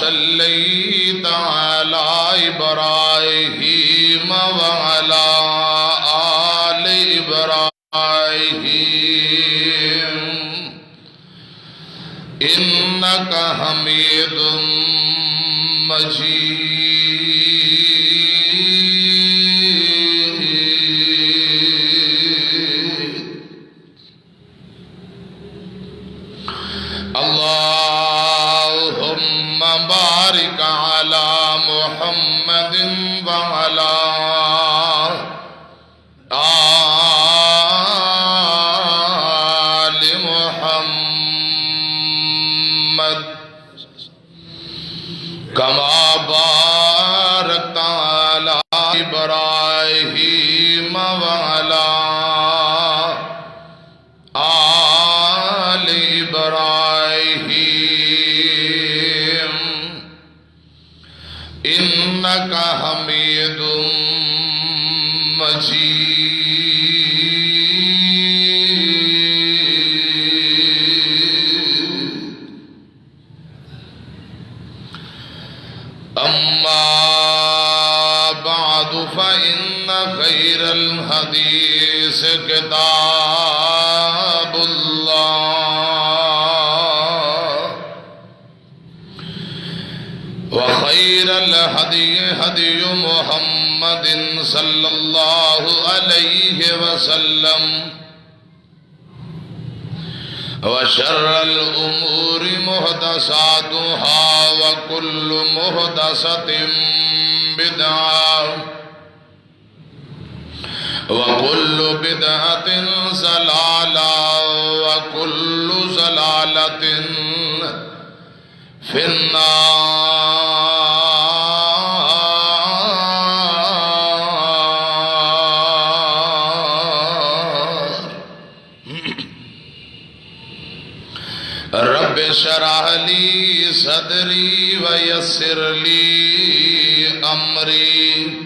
صليت على إبراهيم وعلى آل إبراهيم إنك حميد مجيد اللهم بارك على محمد وعلى آل محمد كما باركت على إبراهيم وعلى آل إبراهيم إنك حميد مجيد أما بعد فإن خير الحديث كتاب الله وخير الهدي هدي محمد صلى الله عليه وسلم وشر الأمور محدثاتها وكل محدثة بدعة وكل بدعة ضلالة وكل ضلالة في النار رب اشرح لي صدري ويسر لي أمري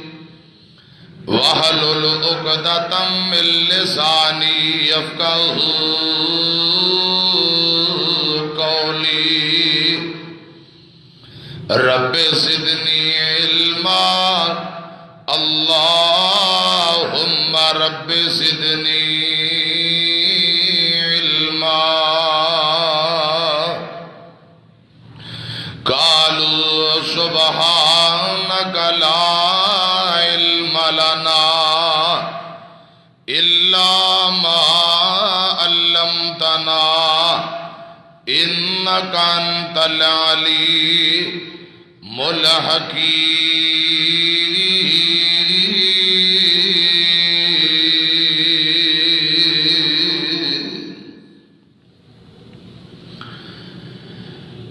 واحلل عقدة من لساني يفقهوا قولي رب زدني علما اللهم رب زدني علما قالوا سبحانك لا علم لنا إلا ما علمتنا إنك أنت العليم الحكيم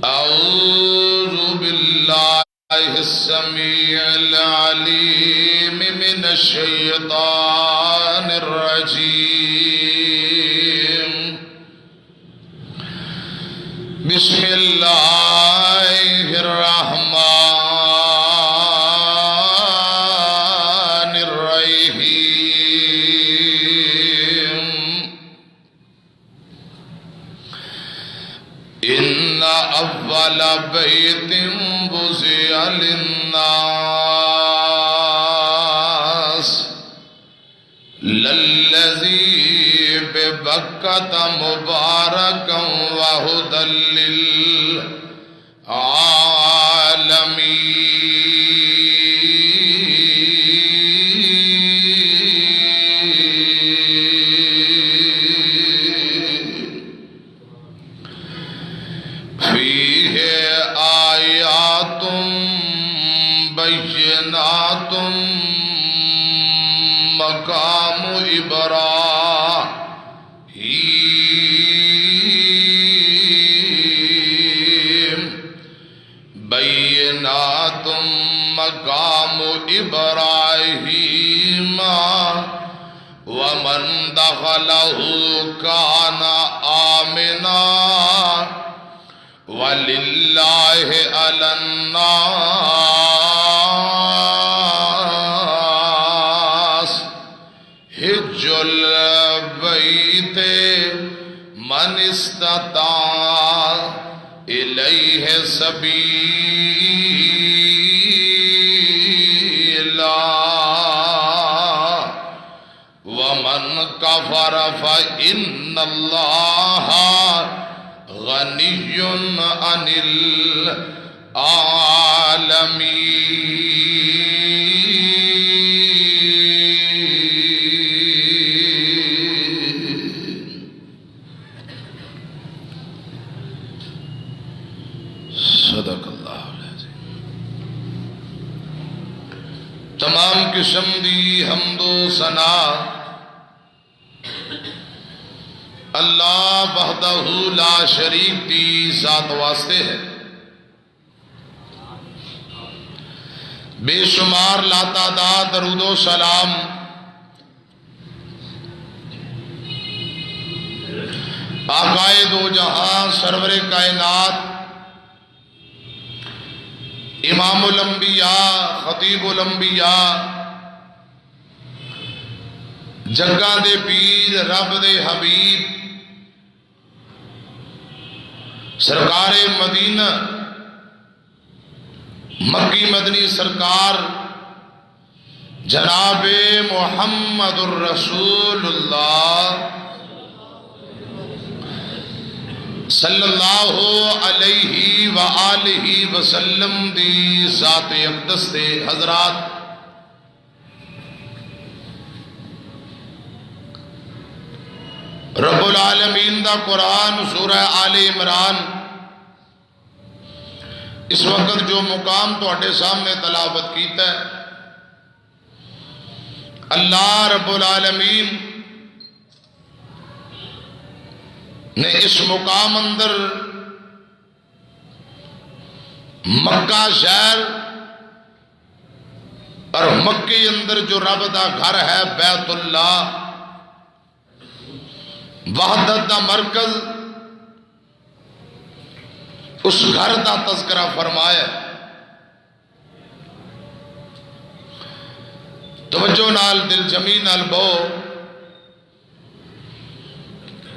أعوذ بالله السميع العليم من الشيطان الرجيم بسم الله الرحمن الرحيم إن أول بيت وضع للناس للذي ببكة مباركا وهدى للعالمين فيه آيات بينات مقام إبراهيم بينات مقام إبراهيم ومن دخله كان آمنا وللہ علی الناس حج البیت من استطاع الیہ سبیلا عن العالمین. صدق اللہ العظیم. تمام قسم دی حمد و ثنا اللہ وحدہ لا شریک دی ذات واسطے ہے. بے شمار لاتعداد درود و سلام آقائے دو جہاں سرور کائنات امام الانبیاء خطیب الانبیاء جگہ دے پیر رب دے حبیب سرکار مدینہ مکی مدنی سرکار جناب محمد الرسول اللہ صلی اللہ علیہ وآلہ وسلم دی ذات اقدس دے حضرات. رب العالمین دا قرآن سورہ آل عمران اس وقت جو مقام تواڈے سامنے تلاوت کیتا ہے، اللہ رب العالمین نے اس مقام اندر مکہ شہر اور مکے اندر جو رب دا گھر ہے بیت اللہ وحدت دا مرکز، اس گھر دا تذکرہ فرمایا. توجہ نال دل جمی نال بہو.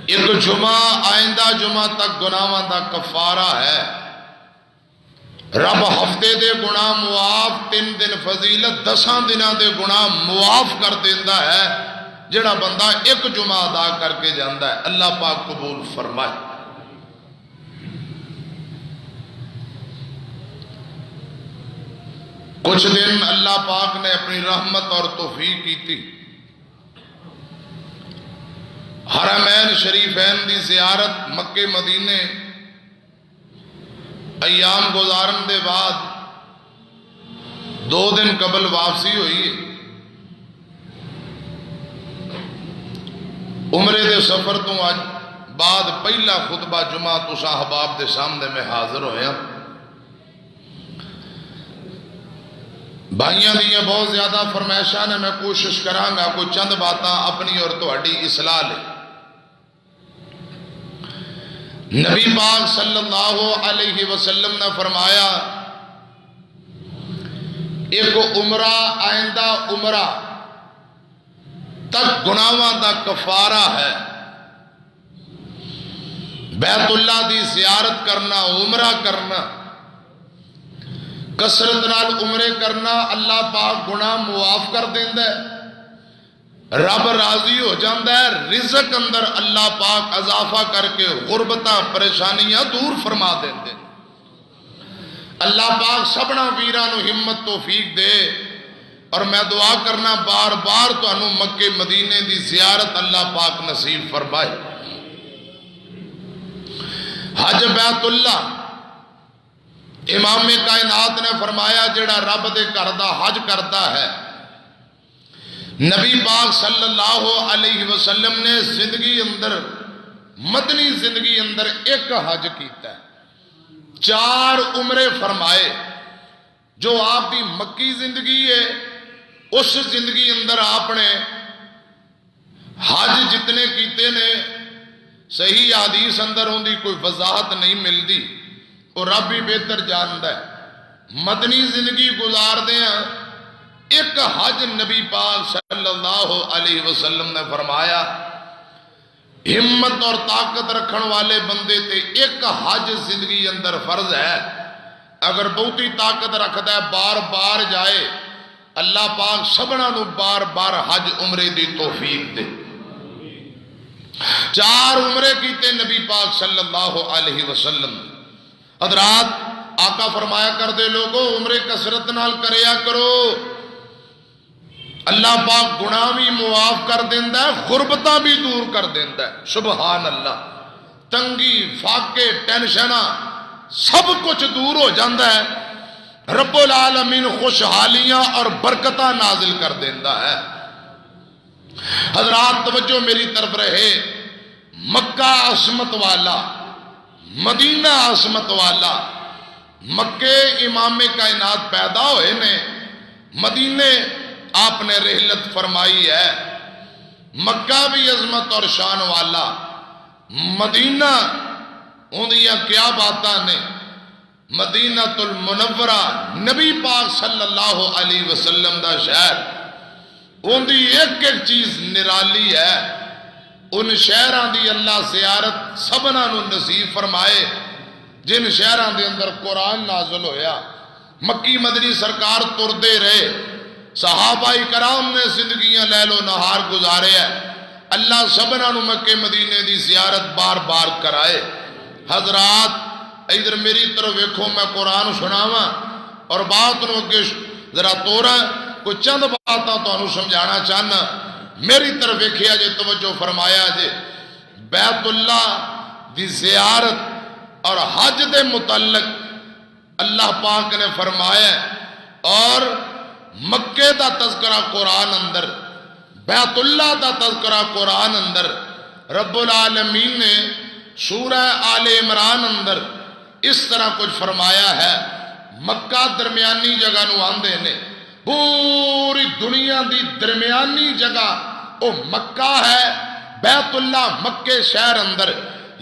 ایک جمعہ آئندہ جمعہ تک گناہاں دا کفارہ ہے. رب ہفتے دے گناہ معاف، 3 دن فضیلت، 10 دنوں دے گناہ معاف کر دیندا ہے جڑا بندہ ایک جمعہ ادا کر کے جاندا ہے. اللہ پاک قبول فرمائے. کچھ دن اللہ پاک نے اپنی رحمت اور توفیق کی تھی. حرمین شریفین دی زیارت مکے مدینے ایام گزارن دے بعد 2 دن قبل واپسی ہوئی. عمرے دے سفر تو آج بعد پہلا خطبہ جمعہ تو صاحباب دے سامنے میں حاضر ہویا. بھائیاں دیاں بہت زیادہ فرمائشاں نے، میں کوشش کرانگا کوئی چند باتاں اپنی اور تہاڈی اصلاح لے. نبی پاک صلی اللہ علیہ وسلم نے فرمایا ایک عمرہ آئندہ عمرہ تک گناہاں دا کفارہ ہے. بیت اللہ دی زیارت کرنا، عمرہ کرنا، کثرت نال عمرے کرنا، اللہ پاک گناہ معاف کر دیندا ہے. رب راضی ہو جاندہ ہے. رزق اندر اللہ پاک اضافہ کر کے غربتاں پریشانیاں دور فرما دیندے. اللہ پاک سبنا ویرانو ہمت توفیق دے. اور میں دعا کرنا بار بار تو انہوں مکے مدینے دی زیارت اللہ پاک نصیب فرمائے. حج بیت اللہ امام کائنات نے فرمایا جڑا رب دے گھر دا حج کرتا ہے، نبی پاک صلی اللہ علیہ وسلم نے زندگی اندر مدنی زندگی اندر ایک حج کیتا ہے، 4 عمرے فرمائے. جو آپ کی مکی زندگی ہے اس زندگی اندر آپ نے حج جتنے کیتے نے صحیح حدیث اندر ہوں دی کوئی وضاحت نہیں ملتی، اور رب بھی بہتر جانتا ہے. مدنی زندگی گزار دیں ایک حج نبی پاک صلی اللہ علیہ وسلم نے فرمایا ہمت اور طاقت رکھن والے بندے تے ایک حج زندگی اندر فرض ہے. اگر بہتی طاقت رکھتا ہے بار بار جائے، اللہ پاک سبنا نو بار بار حج عمرے دی توفیق دے. 4 عمرے کیتے نبی پاک صلی اللہ علیہ وسلم. حضرات آقا فرمایا کر دے لوگو عمرے کثرت نال کریا کرو، اللہ پاک گناہ بھی معاف کر دیندہ ہے، غربتاں بھی دور کر دیندہ ہے۔ سبحان اللہ، تنگی فاقے ٹینشنہ سب کچھ دور ہو جاندہ ہے، رب العالمین خوشحالیاں اور برکتہ نازل کر دیندہ ہے۔ حضرات توجہ میری طرف رہے، مکہ عصمت والا، مدینہ عصمت والا، مکے امام کائنات پیدا ہوئے نے، مدینے آپ نے رحلت فرمائی ہے، مکہ بھی عظمت اور شان والا، مدینہ اندیاں کیا باتاں نے، مدینہ المنورہ نبی پاک صلی اللہ علیہ وسلم دا شہر، اندی ایک ایک چیز نرالی ہے، ان شہران دی اللہ زیارت سبنا نو نصیب فرمائے جن شہران دے اندر قرآن نازل ہویا، مکی مدنی سرکار تردے رہے، صحابہ کرام نے زندگیاں لیل و نہار گزارے ہیں، اللہ سبنا نو مکے مدینے دی زیارت بار بار کرائے۔ حضرات ادھر میری طرف ویکھو، میں قرآن سناواں اور بات نو اگے ذرا توڑا، کوئی چند باتاں تو انہوں سمجھانا چاہنا، میری طرف ویکھیا جے توجہ فرمایا جے، بیت اللہ دی زیارت اور حج دے متعلق اللہ پاک نے فرمایا اور مکے دا تذکرہ قرآن اندر، بیت اللہ دا تذکرہ قرآن اندر، رب العالمین نے سورہ آل عمران اندر اس طرح کچھ فرمایا ہے، مکہ درمیانی جگہ نو آندے نے، پوری دنیا دی درمیانی جگہ او مکہ ہے، بیت اللہ مکے شہر اندر،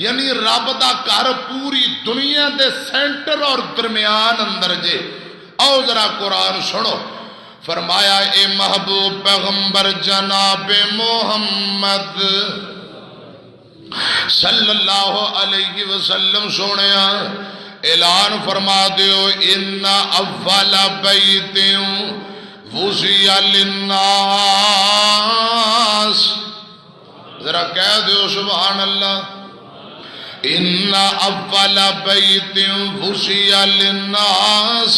یعنی رب دا گھر پوری دنیا دے سینٹر اور درمیان اندر جے۔ آؤ ذرا قرآن سنو، فرمایا اے محبوب پیغمبر جناب محمد صلی اللہ علیہ وسلم سونیا اعلان فرما دیو، ان اول بیت وضع للناس، ذرا کہہ دیو سبحان اللہ، ان اول بیت وضع للناس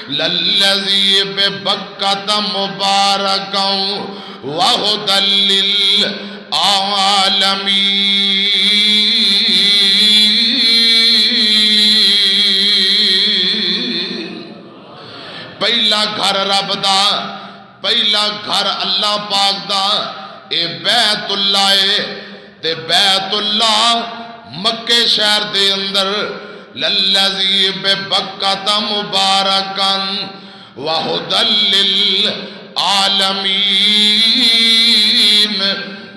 للذی ببکۃ مبارکا وہدی للعالمین۔ پہلا گھر رب دا، پہلا گھر اللہ پاک دا اے بیت اللہ اے، تے بیت اللہ مکے شہر دے اندر للذی ببکۃ مبارکا وہدی للعالمین،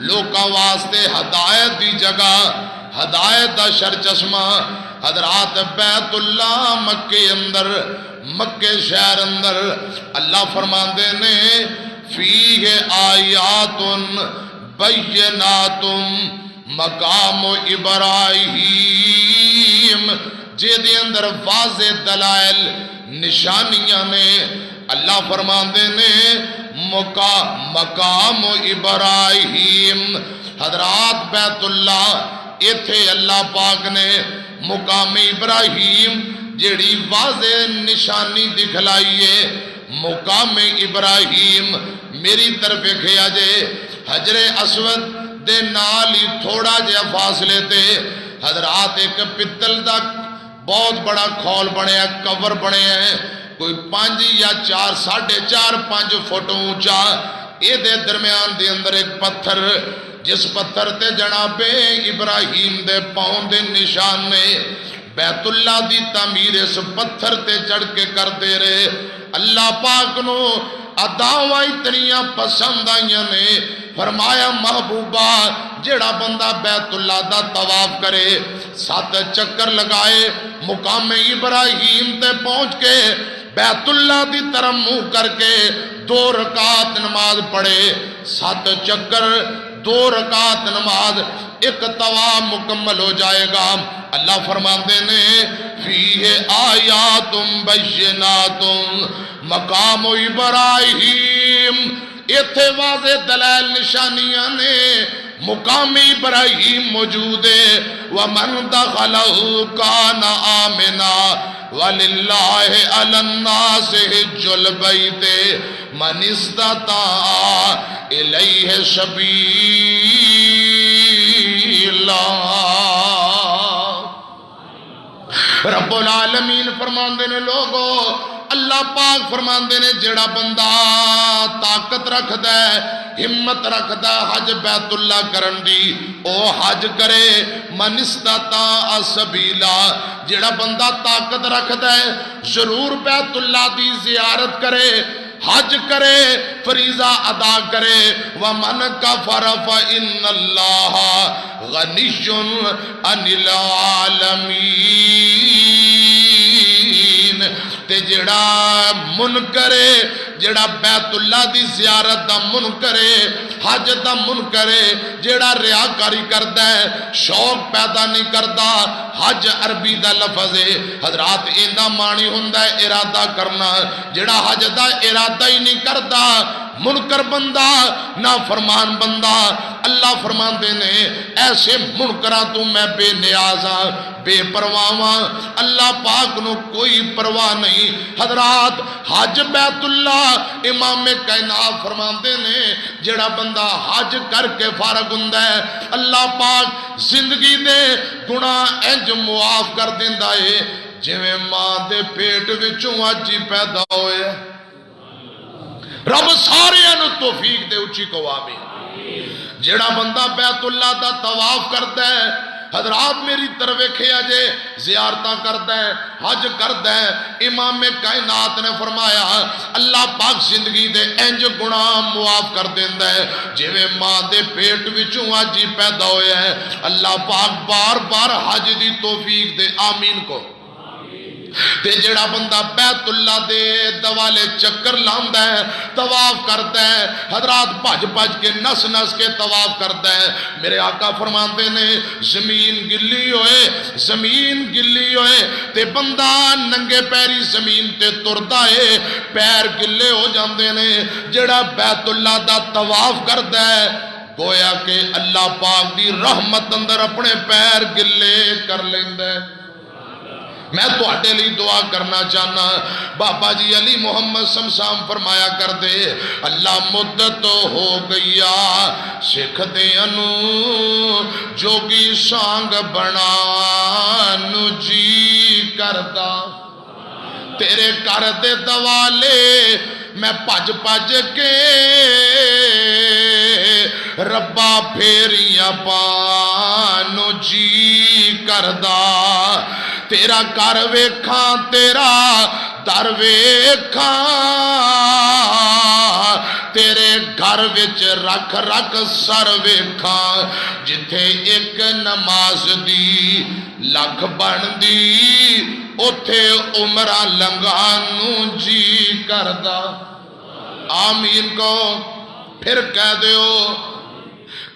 لوکاں واسطے ہدایت دی جگہ، ہدایت دا شرچشمہ، حضرات بیت اللہ مکے اندر، مکے شہر اندر اللہ فرماندے نے فیہ آیات بینات مقام ابراہیم، جے دے اندر واضح دلائل نشانیاں نے، اللہ فرماندے نے مقام ابراہیم، حضرات بیت اللہ ایتھے اللہ پاک نے مقام ابراہیم جیڑی واضح نشانی دکھلائیے، مقام ابراہیم میری طرف کھیا جے، حجر اسود دے نالی تھوڑا جے فاصلے تے حضرات ایک پتل دا بہت بڑا کھول بنے ہیں، کور بنے ہیں، کوئی 5 یا 4 4.5 5 فٹ اونچا، اے دے درمیان دے اندر ایک پتھر، جس پتھر تے جناب ابراہیم دے پاؤں دے نشان نے، بیت اللہ دی تعمیر اس پتھر تے چڑھ کے کر دے رہے، اللہ پاک نو اداواں اتنیاں پسند آئیاں نے، فرمایا محبوبہ جیڑا بندہ بیت اللہ دا طواف کرے، 7 چکر لگائے، مقام ابراہیم تے پہنچ کے بیت اللہ دی طرف منہ کر کے 2 رکعت نماز پڑھے، 7 چکر 2 رکعت نماز، ایک طواف مکمل ہو جائے گا۔ اللہ فرماندے نے فیہ آیات بینات مقام ابراہیم، ایتھے واضح دلائل نشانیاں نے، مقام ابراہیم موجود ہے وَمَنْ دَخَلَهُ كَانَ آمِنًا وَلِلَّهِ عَلَى النَّاسِ حِجُّ الْبَيْتِ مَنِ اسْتَطَاعَ إِلَيْهِ سَبِيلًا۔ رب العالمین فرماندے نے لوگو اللہ پاک فرماندے نے جڑا بندہ طاقت رکھدا ہے ہمت رکھدا ہے حج بیت اللہ کرن دی او حج کرے من استطاع سبیلا جڑا بندہ طاقت رکھدا ہے ضرور بیت اللہ دی زیارت کرے حج کرے فریضہ ادا کرے وَمَنْ كَفَرَ فَإِنَّ اللَّهَ غَنِيٌّ عَنِ الْعَالَمِينَ تے جڑا من کرے جڑا بیت اللہ دی زیارت دا من کرے حج دا من کرے جڑا ریاکاری کردا ہے شوق پیدا نہیں کردا حج عربی دا لفظ ہے حضرات ایندا معنی ہوندا ہے ارادہ کرنا جڑا حج دا ارادہ ہی نہیں کردا منکر بندہ نافرمان بندہ اللہ فرماندے نے ایسے منکراں تو میں بے نیاز ہاں بے پرواہ اللہ پاک نو کوئی پرواہ نہیں حضرات حج بیت اللہ امام کائنات فرماندے نے جڑا بندہ حج کر کے فارغ ہوندا ہے اللہ پاک زندگی دے گناہ انج معاف کر دیندا ہے جویں ماں دے پیٹ وچوں اج ہی پیدا ہوئے رب سارے انو توفیق دے اچھی کو آمین جڑا بندہ بیت اللہ دا طواف کرتا ہے حضرات میری طرف کھیا جے زیارتاں کرتا ہے حج کرتا ہے امام کائنات نے فرمایا اللہ پاک زندگی دے انج گناہ معاف کر دیندہ ہے جویں ماں دے پیٹ وچوں حج ہی پیدا ہویا ہے اللہ پاک بار بار حج دی توفیق دے آمین کو تے جڑا بندہ بیت اللہ دے دوالے چکر لاندا ہے طواف کرتا ہے حضرات بھج بھج کے نس نس کے طواف کرتا ہے میرے آقا فرماندے نے زمین گلی ہوئے تے بندہ ننگے پیری زمین تے تردا ہے پیر گلے ہو جاندے نے جڑا بیت اللہ دا طواف کرتا ہے گویا کہ اللہ پاک دی رحمت اندر اپنے پیر گلے کر لیندا ہے میں تو اٹھے لی دعا کرنا چاہنا بابا جی علی محمد سمسام فرمایا کر دے اللہ مدت ہو گیا سکھ دے انو جوگی سانگ بنانو جی کردا تیرے کر دے دوالے میں پج پج کے ربا پھیریاں پانو جی کردا تیرا کر ویکھاں تیرا در ویکھاں تیرے گھر وچ رکھ رکھ سر ویکھاں جتھے ایک نماز دی لکھ بن دی اتھے عمرہ لنگانو جی کردا آمین کو پھر کہہ دیو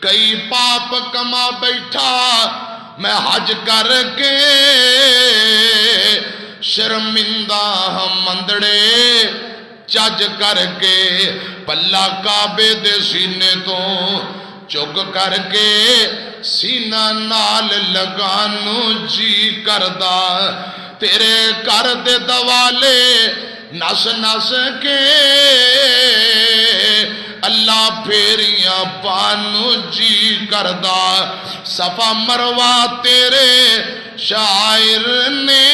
کئی پاپ کما بیٹھا میں حج کر کے شرمندہ ہم مندڑے چج کر کے پلہ کعبے دے سینے تو چگ کر کے سینہ نال لگانو جی کردا تیرے کر دے دوالے نس نس کے اللہ پھیریاں پانو جی کردا صفا مروہ تیرے شاعر نے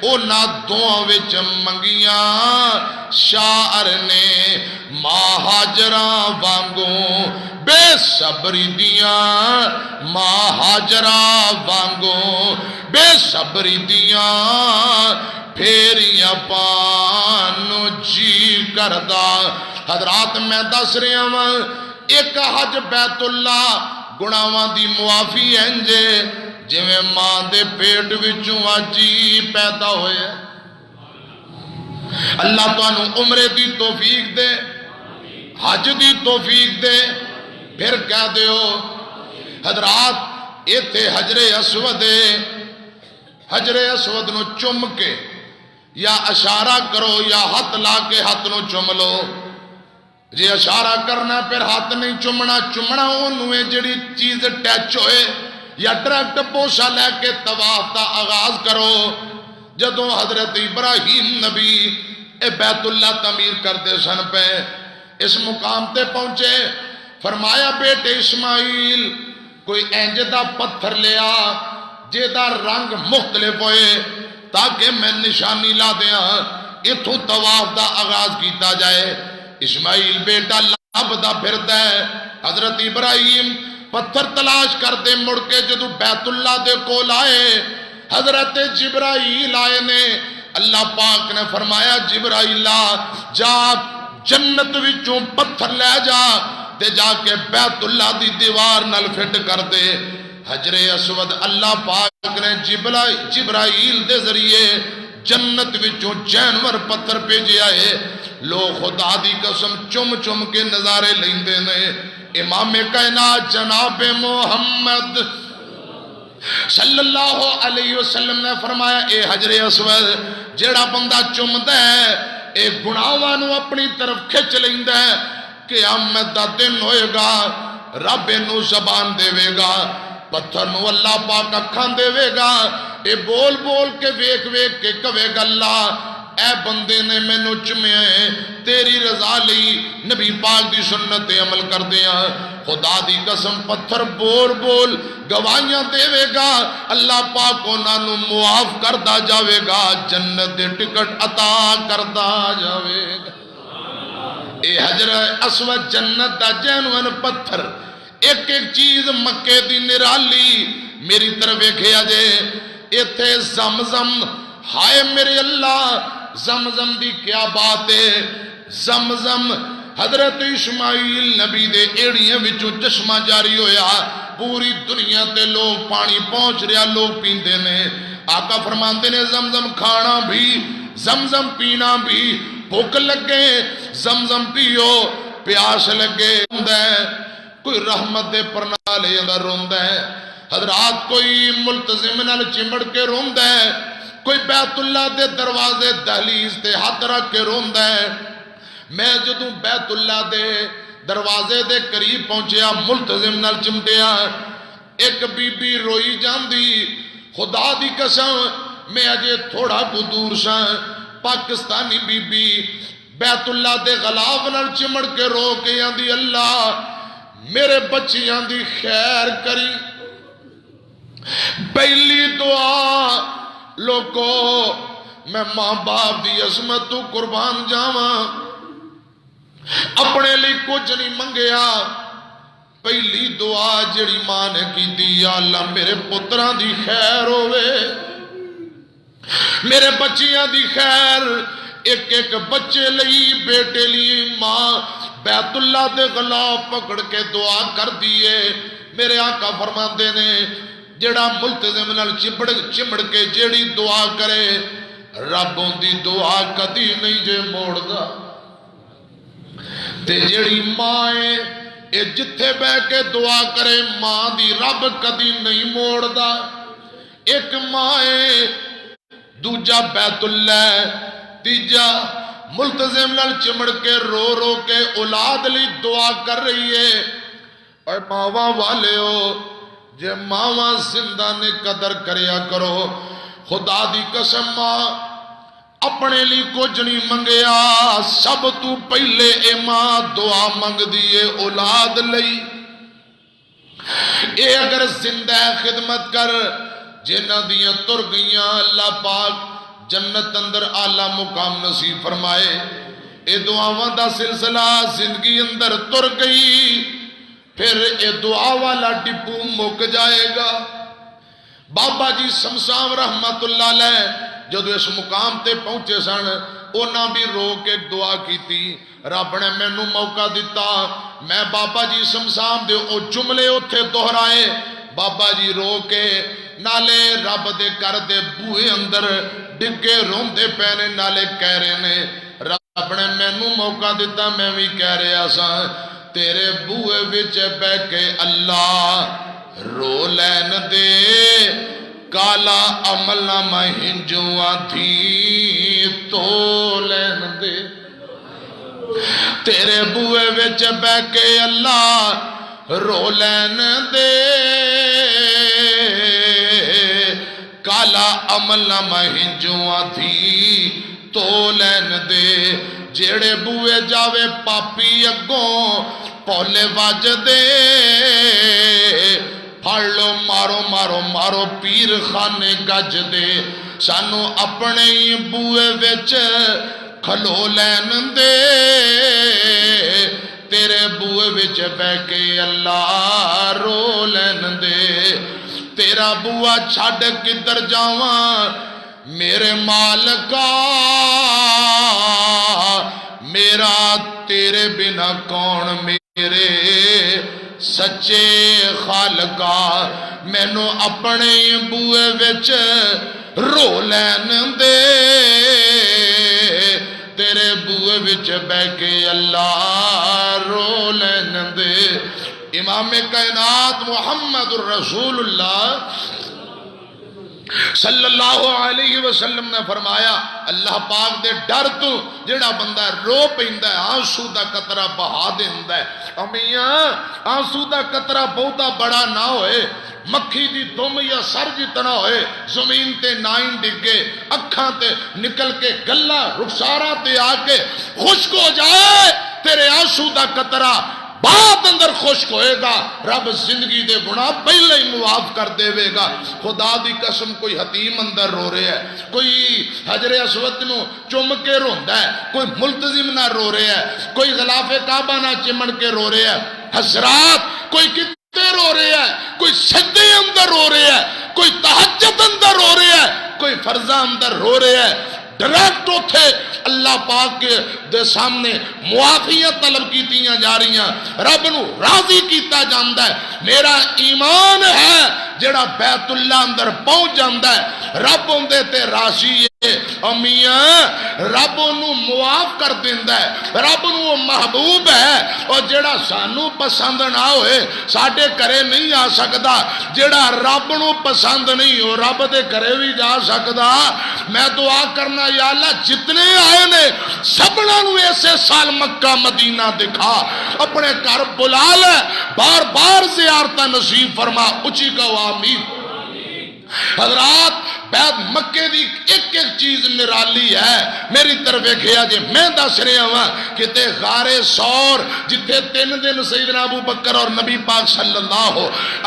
اونا دعا وچ منگیاں شاعر نے ماں ہاجراں وانگوں بے صبری دیاں ماں ہاجراں وانگوں بے صبری دیاں پھیریاں پانو جی کردا حضرات میں دس رہا ہوں ایک حج بیت اللہ گناواں دی معافی انجے جویں ماں دے پیٹ وچوں حجی پیدا ہوئے اللہ تانوں عمرے دی توفیق دے حج دی توفیق دے پھر کہہ دیو حضرات ایتھے حجر اسود حجر اسود نو چم کے یا اشارہ کرو یا ہاتھ لا کے ہاتھ نو چم لو جی اشارہ کرنا پھر ہاتھ نہیں چومنا، چومنا انہوں ہے جڑی چیز ٹچ ہوئے، یا ڈائریکٹ بوسا لے کے طواف دا آغاز کرو۔ جدوں حضرت ابراہیم نبی بیت اللہ تعمیر کرتے سن پہ اس مقام تے پہنچے، فرمایا بیٹے اسماعیل کوئی اینج دا پتھر لیا جیدہ رنگ مختلف ہوئے تاکہ میں نشانی لا دیا، اتھو طواف دا آغاز کیتا جائے۔ اسماعیل بیٹا لبدا پھردا ہے، حضرت ابراہیم پتھر تلاش کرتے مڑ کے جدو بیت اللہ دے کول آئے، حضرت جبرائیل آئے نے، اللہ پاک نے فرمایا جبرائیل جا جنت وچوں پتھر لے جا تے جا کے بیت اللہ دی دیوار نال فٹ کر دے۔ حجر اسود اللہ پاک نے جبرائیل دے ذریعے جنت وچوں جانور پتھر بھیجے آئے، لوگ خدا دی قسم چم چم کے نظارے لیندے نے۔ امام کائنات جناب محمد صلی اللہ علیہ وسلم نے فرمایا اے حجر اسود جیڑا بندہ چمدا ہے اے گناہاں نو اپنی طرف کھچ لیندا ہے، قیامت دا دن ہوئے گا رب نو زبان دے گا، پتھر نو اللہ پاک اکھاں دے گا، اے بول بول کے ویکھ ویکھ کے کہے گا اللہ اے بندے نے میں نو چمیا ہے تیری رضا لئی، نبی پاک دی سنت عمل کر دیا۔ خدا دی قسم پتھر بول بول گواہیاں دے گا، اللہ پاک انہاں نو معاف کردا جاوے گا، جنت دے ٹکٹ عطا کردا جاوے گا۔ اے حجر اسود جنت دا جینوین پتھر، ایک ایک چیز مکے دی نرالی میری طرف ویکھیا جے، ایتھے زمزم، ہائے میرے اللہ زمزم دی کیا بات ہے، زمزم حضرت اسماعیل نبی دے ایڑیاں وچوں چشمہ جاری ہویا، پوری دنیا تے لوگ پانی پہنچ رہا، لوگ پیندے نے۔ آقا فرماندے نے زمزم کھانا بھی زمزم پینا بھی، بھوک لگے زمزم پیو، پیاس لگے روندہ ہے، کوئی رحمت دے پرنالے اندر روندہ ہے، حضرات کوئی ملتزم نال چمڑ کے روندہ ہے، کوئی بیت اللہ دے دروازے دہلیز تے ہاتھ رکھ کے روندہ ہے۔ میں جدوں بیت اللہ دے دروازے دے قریب پہنچیا ملتزم نال چمٹیا، ایک بی بی روئی جاندی، خدا دی قسم میں اجے تھوڑا کو دور ساں، پاکستانی بی بی بیت اللہ دے غلاف نال چمڑ کے رو کے آندی اللہ میرے بچیاں دی خیر کری۔ پہلی دعا لوگو میں ماں باپ دی عظمت تو قربان جاواں، اپنے لئے کچھ نہیں منگیا، پہلی دعا جڑی ماں نے کی دی یا اللہ میرے پتران دی خیر ہوئے، میرے بچیاں دی خیر، ایک ایک بچے لئی بیٹے لئی ماں بیت اللہ دے غلاف پکڑ کے دعا کر دیئے۔ میرے آقا فرماندے نے جڑا ملتزم نال چمڑ کے جیڑی دعا کرے ربوں دی دعا کدی نہیں جے موڑ دا، تے جیڑی ماں ہے اے جتھے بہ کے دعا کرے ماں دی رب کدی نہیں موڑ دا۔ ایک ماں ہے، دوجا بیت اللہ، تیجا ملتزم نال چمڑ کے رو رو کے اولاد لی دعا کر رہی ہے۔ اور ماواں والے ہو جے ماواں زندہ نے قدر کریا کرو، خدا دی قسم ماں اپنے لی کچھ نہیں منگیا، سب تو پہلے اے ماں دعا منگ دیئے اولاد لئی۔ اے اگر زندہ خدمت کر جنہ دیاں تر گئیاں اللہ پاک جنت اندر اعلیٰ مقام نصیب فرمائے۔ اے دعاواں دا سلسلہ زندگی اندر تر گئی، پھر اے دعا والا ڈپو مک جائے گا۔ بابا جی سمسام رحمت اللہ علیہ جدو اس مقام تے پہنچے سن اونا بھی رو کے دعا کی تھی، رب نے میں نو موقع دیتا میں بابا جی سمسام دے او جملے اتھے دہرائے، بابا جی رو کے نالے رب دے کر دے بوئے اندر ڈگے رون دے پینے نالے کہہ رہے نے رب نے میں نو موقع دیتا میں بھی کہہ رہے آساں تیرے بوئے وچے بے کے اللہ رو لین دے کالا عمل نہ ہنجواں تھی تو لین دے تیرے بوئے وچ بہ کے اللہ رو لین دے کالا عمل نامہ ہنجواں تھی تو لین دے جیڑے بوئے جاوے پاپی اگوں پولے واج دے پھڑ لو مارو مارو مارو پیر خانے گج دے سانو اپنے ہی بوئے وچ کھلو لین دے تیرے بوئے وچ بہ کے اللہ رو لین دے تیرا بوئا چھڑ کدھر جاواں میرے مالکا میرا تیرے بنا کون میرے سچے خالقا مینو اپنے بوئے وچ رو لین دے تیرے بوئے وچ بہ کے اللہ رو لین دے امام کائنات محمد الرسول اللہ صلی اللہ علیہ وسلم نے فرمایا اللہ پاک دے ڈر تو جڑا بندہ رو پیندا ہے آنسو دا قطرہ بہا دیندا ہے امیاں آنسو دا قطرہ بہتا بڑا نہ ہوئے مکھی دی دم یا سر جتنا ہوئے زمین تے نائن ڈگے اکھاں تے نکل کے گلہ رخسارہ تے آکے خشک ہو جائے تیرے آنسو دا قطرہ بات اندر خشک ہوئے گا رب زندگی دے گناہ پہلے ہی معاف کر دے گا خدا دی قسم کوئی حتیم اندر رو رہے ہے کوئی حجر اسود نو چم کے روندا ہے کوئی ملتزم نہ رو رہے ہے کوئی غلاف کعبہ نہ چمن کے رو رہے ہے حضرات کوئی کتے رو رہے ہے کوئی سجدے اندر رو رہے ہے کوئی تہجد اندر رو رہے ہے کوئی فرضہ اندر رو رہے ہے ڈائریکٹ تھے اللہ پاک کے دے سامنے معافیت طلب کیتیاں جا رہی ہیں رب نو راضی کیتا جاندا ہے میرا ایمان ہے جڑا بیت اللہ اندر پہنچ جاندا ہے رب اندے تے راضی ہے امیاں رب انہوں معاف کر دیندا ہے رب انہوں محبوب ہے اور جڑا سانو پسند نہ ہوئے ساڑھے کرے نہیں آ سکدا جڑا رب انہوں پسند نہیں ہو رب دے کرے بھی جا سکدا میں دعا کرنا یا اللہ جتنے آئے نے سبنا نو ایسے سال مکہ مدینہ دکھا اپنے گھر بلا لے بار بار زیارتہ نصیب فرما اچھی کا آمین حضرات بیت مکے دی ایک ایک چیز نرالی ہے میری طرف کھیا جے میں دس رہے ہوں کتے غار سور جتھے 3 دن سیدنا ابو بکر اور نبی پاک صلی اللہ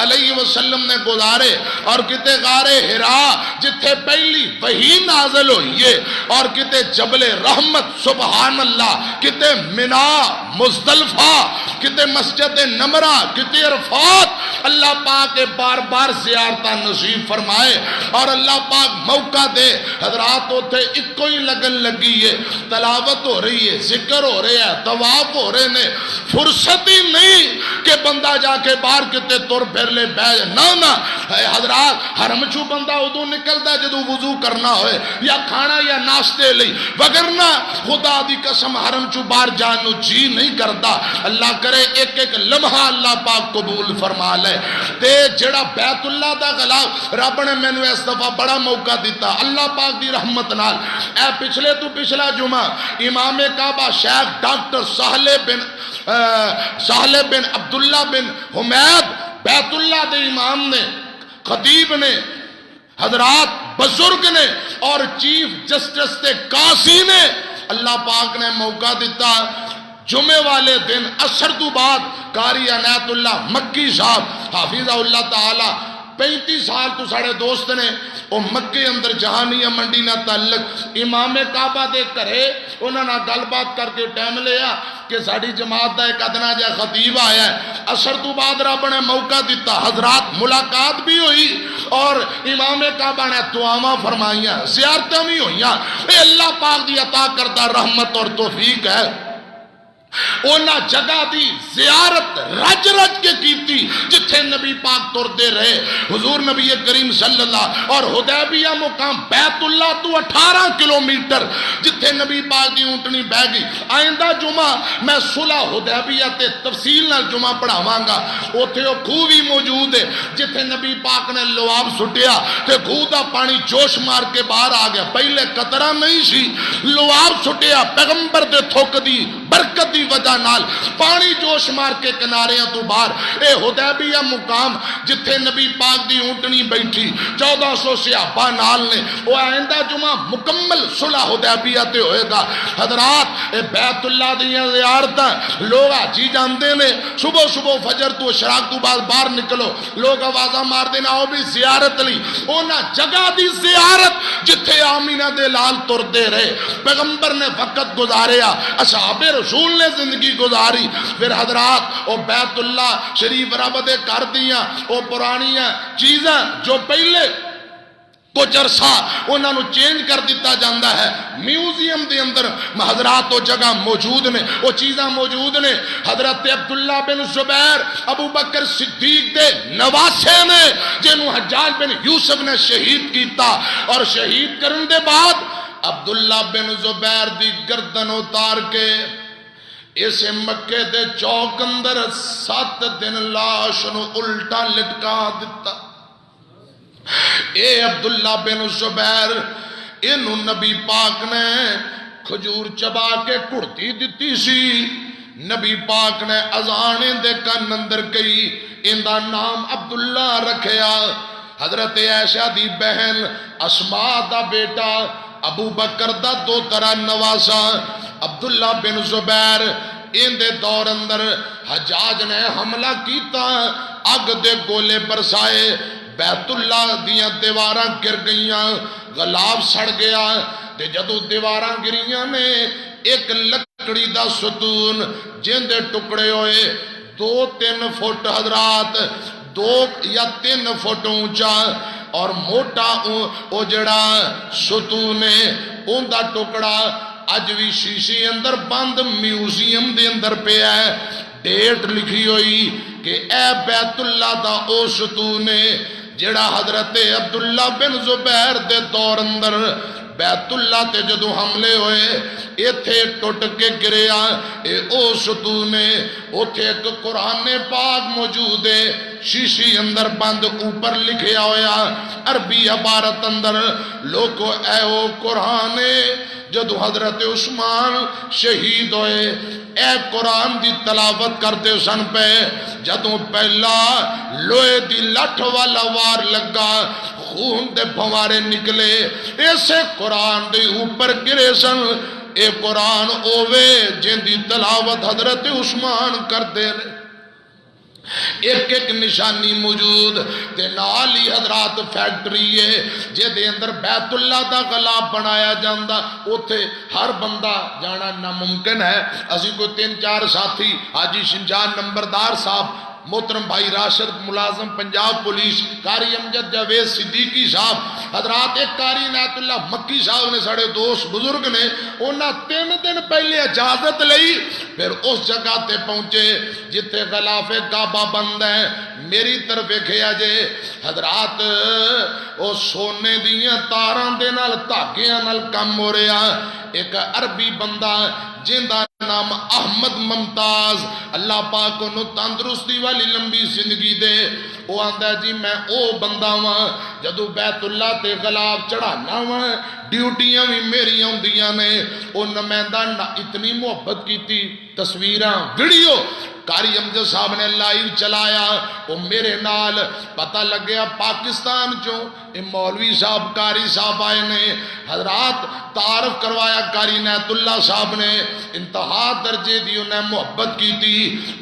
علیہ وسلم نے گزارے اور کتے غار حرا جتھے پہلی وحی نازل ہوئی ہے اور کتے جبل رحمت سبحان اللہ کتے منا مزدلفہ کتے مسجد نمرہ کتے عرفات اللہ پاک کے بار بار زیارتہ نصیب فرمائے اور اللہ پاک موقع دے حضرات ہوتے ایک کوئی لگن لگی ہے تلاوت ہو رہی ہے ذکر ہو رہے ہے طواف ہو رہے نے فرصت ہی نہیں کہ بندہ جا کے باہر کتے تور پھر لے بیج نہ حضرات حرم چو بندہ ادو نکلتا جدو وضو کرنا ہوئے یا کھانا یا ناشتے لئی وگرنہ خدا دی قسم حرم چو باہر جانو جی نہیں کرتا اللہ کرے ایک ایک لمحہ اللہ پاک قبول فرما لے تے جڑا بیت اللہ دا غلاف رب نے میں نے اس دفعہ بڑا موقع دیتا اللہ پاک دی رحمت نال اے پچھلے تو پچھلا جمعہ امام کعبہ شیخ ڈاکٹر سہل بن عبداللہ بن حمید بیت اللہ دے امام نے خطیب نے حضرات بزرگ نے اور چیف جسٹس تے قاضی نے اللہ پاک نے موقع دیتا جمعے والے دن عصر تو بعد قاری عنایت اللہ مکی صاحب حافظہ اللہ تعالی 35 سال تو ساڑھے دوست نے وہ مکے اندر جہانیہ منڈی نہ تعلق امام کعبہ دے کرے انہوں نے گل بات کر کے ٹائم لیا کہ ساڑھی جماعت دا ایک ادنا جا خطیب آیا ہے عصر تو بعد رب نے موقع دیتا حضرات ملاقات بھی ہوئی اور امام کعبہ نے دعاواں فرمائیاں زیارتیں بھی ہوئیاں اے اللہ پاک دی عطا کردہ رحمت اور توفیق ہے اونا جگہ دی زیارت رج رج کے کیتی جتھے نبی پاک توردے رہے حضور نبی کریم صلی اللہ اور حدیبیہ مقام بیت اللہ تو 18 کلومیٹر جتھے نبی پاک دی اونٹنی بہ گئی آئندہ جمعہ میں صلح حدیبیہ تے تفصیل نال جمعہ پڑھاواں گا اوتھے او کھو بھی موجود ہے جتھے نبی پاک نے لواب سٹیا تے کھو دا پانی جوش مار کے باہر آ گیا پہلے قطرہ نہیں سی لواب سٹیا پیغمبر دے تھوک دی برکت دی وجہ نال پانی جوش مار کے کناریاں تو باہر اے حدیبیہ مقام جتھے نبی پاک دی اونٹنی بیٹھی 1400 صحابہ نال نے وہ آئندہ جمعہ مکمل صلح حدیبیہ تے ہوئے گا حضرات اے بیت اللہ دیاں زیارتاں لوگ آجی جاندے نے صبح صبح فجر تو اشراق تو بعد باہر نکلو لوگ آوازہ مار دینا او بھی زیارت لی اونا جگہ دی زیارت جتھے آمینہ دے لال تردے رہے پیغمبر نے وقت گزاریا اصحاب رسول نے زندگی گزاری پھر حضرات او بیت اللہ شریف رب دے کر دیاں او پرانیاں چیزاں جو پہلے کچھ عرصہ انہوں نے چینج کر دیتا جاندہ ہے میوزیم دے اندر حضرات وہ جگہ موجود نے وہ چیزاں موجود نے حضرت عبداللہ بن زبیر ابو بکر صدیق دے نواسے نے جنہوں حجاج بن یوسف نے شہید کیتا اور شہید کرن دے بعد عبداللہ بن زبیر دی گردن اتار کے اسے مکے دے چوک اندر 7 دن لاش نو الٹا لٹکا دیتا اے عبداللہ بن زبیر انہوں نبی پاک نے کھجور چبا کے کڑتی دیتی سی نبی پاک نے ازانے دے کن اندر گئی اندہ نام عبداللہ رکھیا حضرت عائشہ دی بہن اسماء دا بیٹا ابو بکر دا دو طرح نواسا عبداللہ بن زبیر ان دے دور اندر حجاج نے حملہ کیتا اگ دے گولے برسائے بیت اللہ دیاں دیواراں گر گئیاں غلاب سڑ گیا تے جدو دیواراں گریاں نے ایک لکڑی دا ستون جن دے ٹکڑے ہوئے 2-3 فٹ حضرات 2 یا 3 فٹ اونچا اور موٹا او جڑا ستون ہے ان دا ٹکڑا اج بھی شیشی اندر بند میوزیم دے اندر پہ ہے ڈیٹ لکھی ہوئی کہ اے بیت اللہ دا او ستون ہے جڑا حضرت عبداللہ بن زبیر دے دور اندر بیت اللہ تے جدو حملے ہوئے ایتھے ٹوٹ کے گریا اے او ستونے اوتھے ایک قرآن پاک موجود ہے شیشی اندر بند اوپر لکھیا ہویا عربی عبارت اندر لوگو اے او قرآن جدو حضرت عثمان شہید ہوئے اے قرآن دی تلاوت کرتے سن پہ جدو پہلا لوہے دی لٹھ والا وار لگا خون دے بھوارے نکلے ایسے قرآن دے اوپر گرے سن اے قرآن اوے جن دی تلاوت حضرت عثمان کر دے رہے ایک ایک نشانی موجود تے نالی حضرات فیکٹری ہے جے دے اندر بیت اللہ دا غلاب بنایا جاندہ اوتھے ہر بندہ جانا ناممکن ہے اسی کو 3-4 ساتھی حاجی شنجان نمبردار صاحب محترم بھائی راشد ملازم پنجاب پولیس قاری امجد جاوید صدیقی صاحب حضرات ایک قاری عنایت اللہ مکی صاحب نے ساڑھے دوست بزرگ نے انہاں 3 دن پہلے اجازت لئی پھر اس جگہ تے پہنچے جتے غلاف کعبہ بند ہیں میری طرف ایکھیا جے حضرات او سونے دیاں تاران دے نال تاکیاں نال کم ہو رہا ایک عربی بندہ جن دا نام احمد ممتاز اللہ پاک انہوں تندرستی والی لمبی زندگی دے وہ آندہ جی میں او بندہ ہوں جدو بیت اللہ تے غلاب چڑھانا ہوں ڈیوٹیاں بھی میری ہوندیاں نے وہ نمائندہ اتنی محبت کی تھی تصویراں ویڈیو قاری امجد صاحب نے لائیو چلایا وہ میرے نال پتہ لگ گیا پاکستان چوں مولوی صاحب قاری صاحب آئے نے حضرات تعارف کروایا قاری عنایت اللہ صاحب نے انتہا درجے دی انہیں محبت کی تھی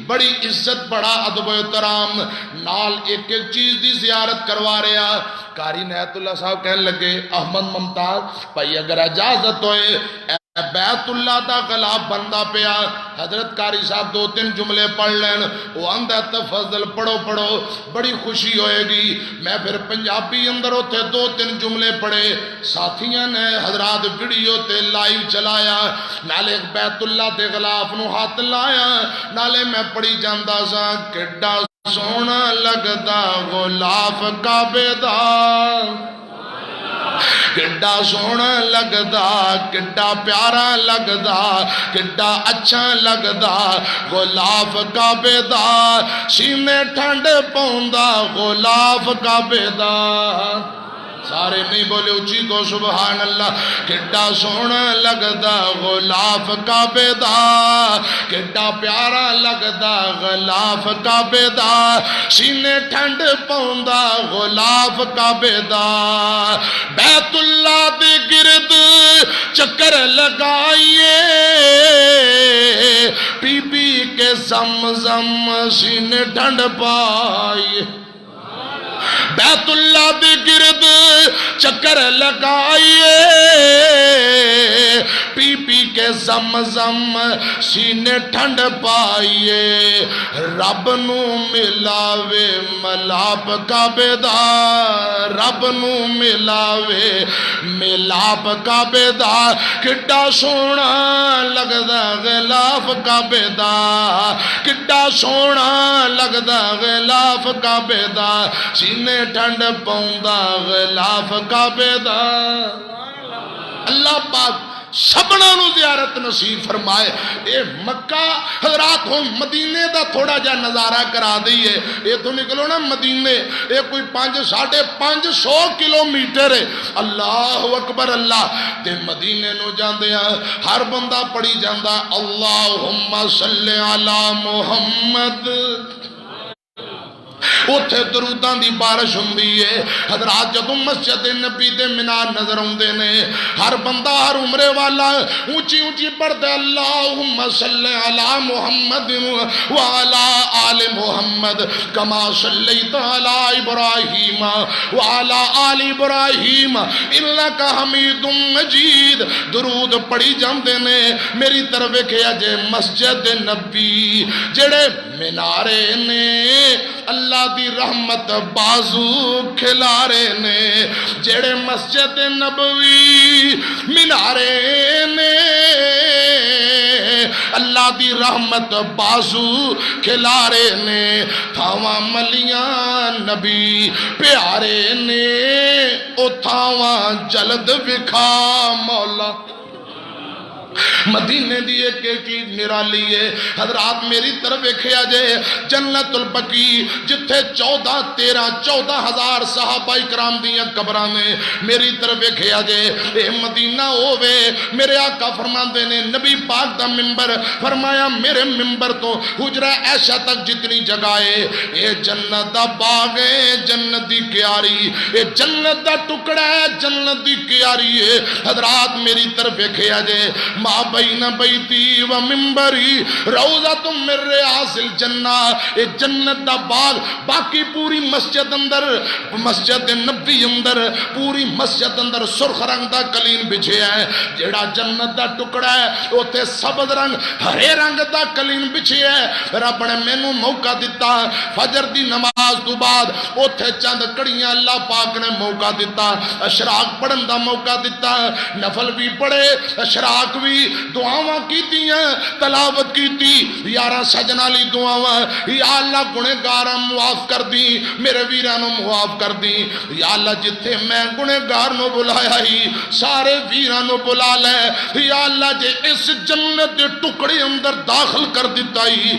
بڑی عزت بڑا ادب و احترام نال ایک ایک چیز دی زیارت کروا رہا قاری عنایت اللہ صاحب کہنے لگے احمد ممتاز بھائی اگر اجازت ہوئے بیت اللہ دا غلاب بندہ پیا حضرت قاری صاحب 2-3 جملے پڑھ لین وہ اندہ تفضل پڑھو بڑی خوشی ہوئے گی میں پھر پنجابی اندر ہوتے 2-3 جملے پڑھے ساتھیاں نے حضرات ویڈیو تے لائیو چلایا نالے بیت اللہ دے غلاب نو ہاتھ لایا نالے میں پڑھی جاندہ سا کڈا سونا لگدا غلاف کعبے دا کڈا سونا لگدا کڈا پیارا لگدا کڈا اچھا لگدا غلاف کعبے دا سینے ٹھنڈ پوندا غلاف کعبے دا سارے نہیں بولے اچھی کو سبحان اللہ کڈا سونا لگدا غلاف کعبے دا کڈا پیارا لگدا غلاف کعبے دا سینے ٹھنڈ پوندا غلاف کعبے دا بیت اللہ دے گرد چکر لگائیے پی پی کے زمزم سینے ٹھنڈ پائیے بیت اللہ دے گرد چکر لگائیے پی پی کے زمزم سینے ٹھنڈ پائیے رب نو ملاوے ملاب کعبے دا رب نو ملاوے ملاب کعبے دا کڈا سونا لگدا غلاف کعبے دا کڈا سونا لگدا غلاف کعبے دا سینے ٹھنڈ پوندا غلاف کعبے دا اللہ پاک سبنا نو زیارت نصیب فرمائے اے مکہ حضرات ہوں مدینے دا تھوڑا جا نظارہ کرا دیئے اے تو نکلو نا مدینے اے کوئی 500 کلومیٹر ہے اللہ اکبر اللہ تے مدینے نو جان دیا ہر بندہ پڑھی جاندہ اللہم صلی علی محمد اتھے درودان دی بارش ہوندی ہے حضرات جدوں مسجد نبی دے مینار نظر ہوندے نے ہر بندہ ہر عمرے والا اونچی اونچی پڑھتا اللہم صلی علی محمد وعلا آل محمد کما صلیت علی ابراہیم وعلا آل ابراہیم انکا حمید مجید درود پڑھی جاندے نے میری طرف کیا جے مسجد نبی جڑے مینارے نے اللہ دی رحمت بازو کھلارے نے جڑے مسجد نبوی مینارے نے اللہ دی رحمت بازو کھلارے نے تھاواں ملیاں نبی پیارے نے او تھاواں جلد وکھا مولا مدینے دی ایک چیز نرالی ہے حضرات میری طرف کھیا جے جنت البقیع جتھے 14 ہزار صحابہ اکرام دیاں قبرانے میری طرف کھیا جے اے مدینہ ہووے میرے آقا فرماندے نے نبی پاک دا منبر فرمایا میرے منبر تو حجرہ عائشہ تک جتنی جگہ ہے اے جنت دا باغ ہے جنت دی کیاری اے جنت دا ٹکڑا ہے جنت دی کیاری ہے حضرات میری طرف کھیا جے ما بین بیتی و منبری روضۃ من ریاض الجنہ اے جنت دا باغ باقی پوری مسجد اندر مسجد نبی اندر پوری مسجد اندر سرخ رنگ دا قلین بچھے ہے جیڑا جنت دا ٹکڑا ہے اوتے سبز رنگ ہرے رنگ دا قلین بچھے ہے رب نے مینوں موقع دیتا فجر دی نماز تو بعد اوتے چند کڑیاں اللہ پاک نے موقع دیتا اشراق پڑھن دا موقع دیتا نفل بھی پڑھے اشراق بھی دعاواں کیتیاں تلاوت کیتی یارہ سجنہ لی دعاواں یا اللہ گنہگاراں معاف کر دی میرے ویرانوں معاف کر دی یا اللہ جتھے میں گنہگار نو بلایا ہی سارے ویرانوں بلا لے یا اللہ جے اس جنت ٹکڑے اندر داخل کر دیتا ہی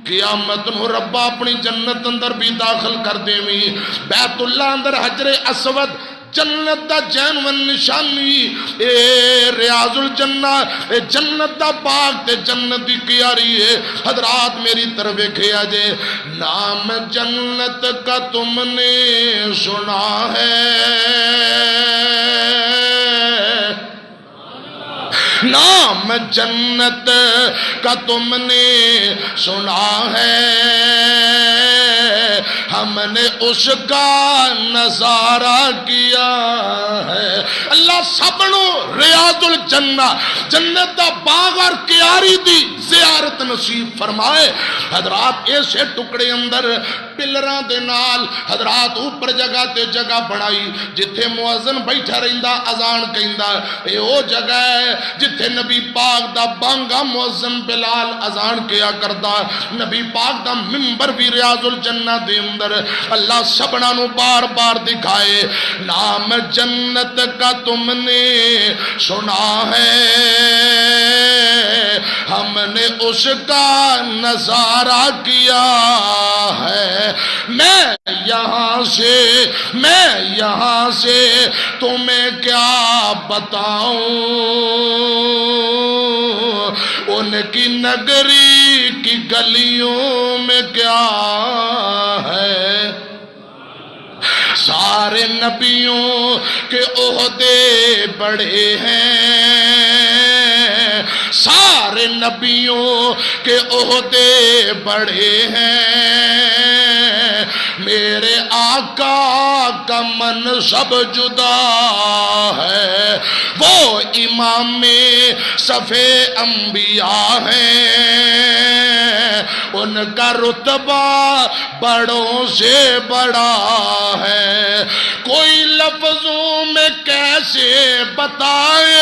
قیامت نو ربا اپنی جنت اندر بھی داخل کر دے وی بیت اللہ اندر حجر اسود جنت دا جینون نشانی اے ریاض الجنہ اے جنت دا باغ تے جنت دی کیاری ہے حضرات میری طرف کھیا جے نام جنت کا تم نے سنا ہے نام جنت کا تم نے سنا ہے ہم نے اس کا نظارہ کیا ہے اللہ سبنو ریاض الجنہ جنت دا باغ اور کیاری دی زیارت نصیب فرمائے حضرات ایسے ٹکڑے اندر پلران دے نال حضرات اوپر جگہ تے جگہ بڑھائی جتھے مؤذن بیٹھا رہندا اذان کہندا اے او جگہ ہے جتھے نبی پاک دا بانگا مؤذن بلال اذان کیا کردا نبی پاک دا منبر بھی ریاض الجنہ دے اندر اللہ سبنا نو بار بار دکھائے نام جنت کا تم نے سنا ہے ہم نے اس کا نظارہ کیا ہے۔ میں یہاں سے تمہیں کیا بتاؤں، ان کی نگری کی گلیوں میں کیا ہے۔ سارے نبیوں کے عہدے بڑے ہیں، سارے نبیوں کے عہدے بڑے ہیں، میرے آقا کا منصب جدا ہے۔ وہ امام صفِ انبیاء ہیں، ان کا رتبہ بڑوں سے بڑا ہے۔ کوئی لفظوں میں کیسے بتائے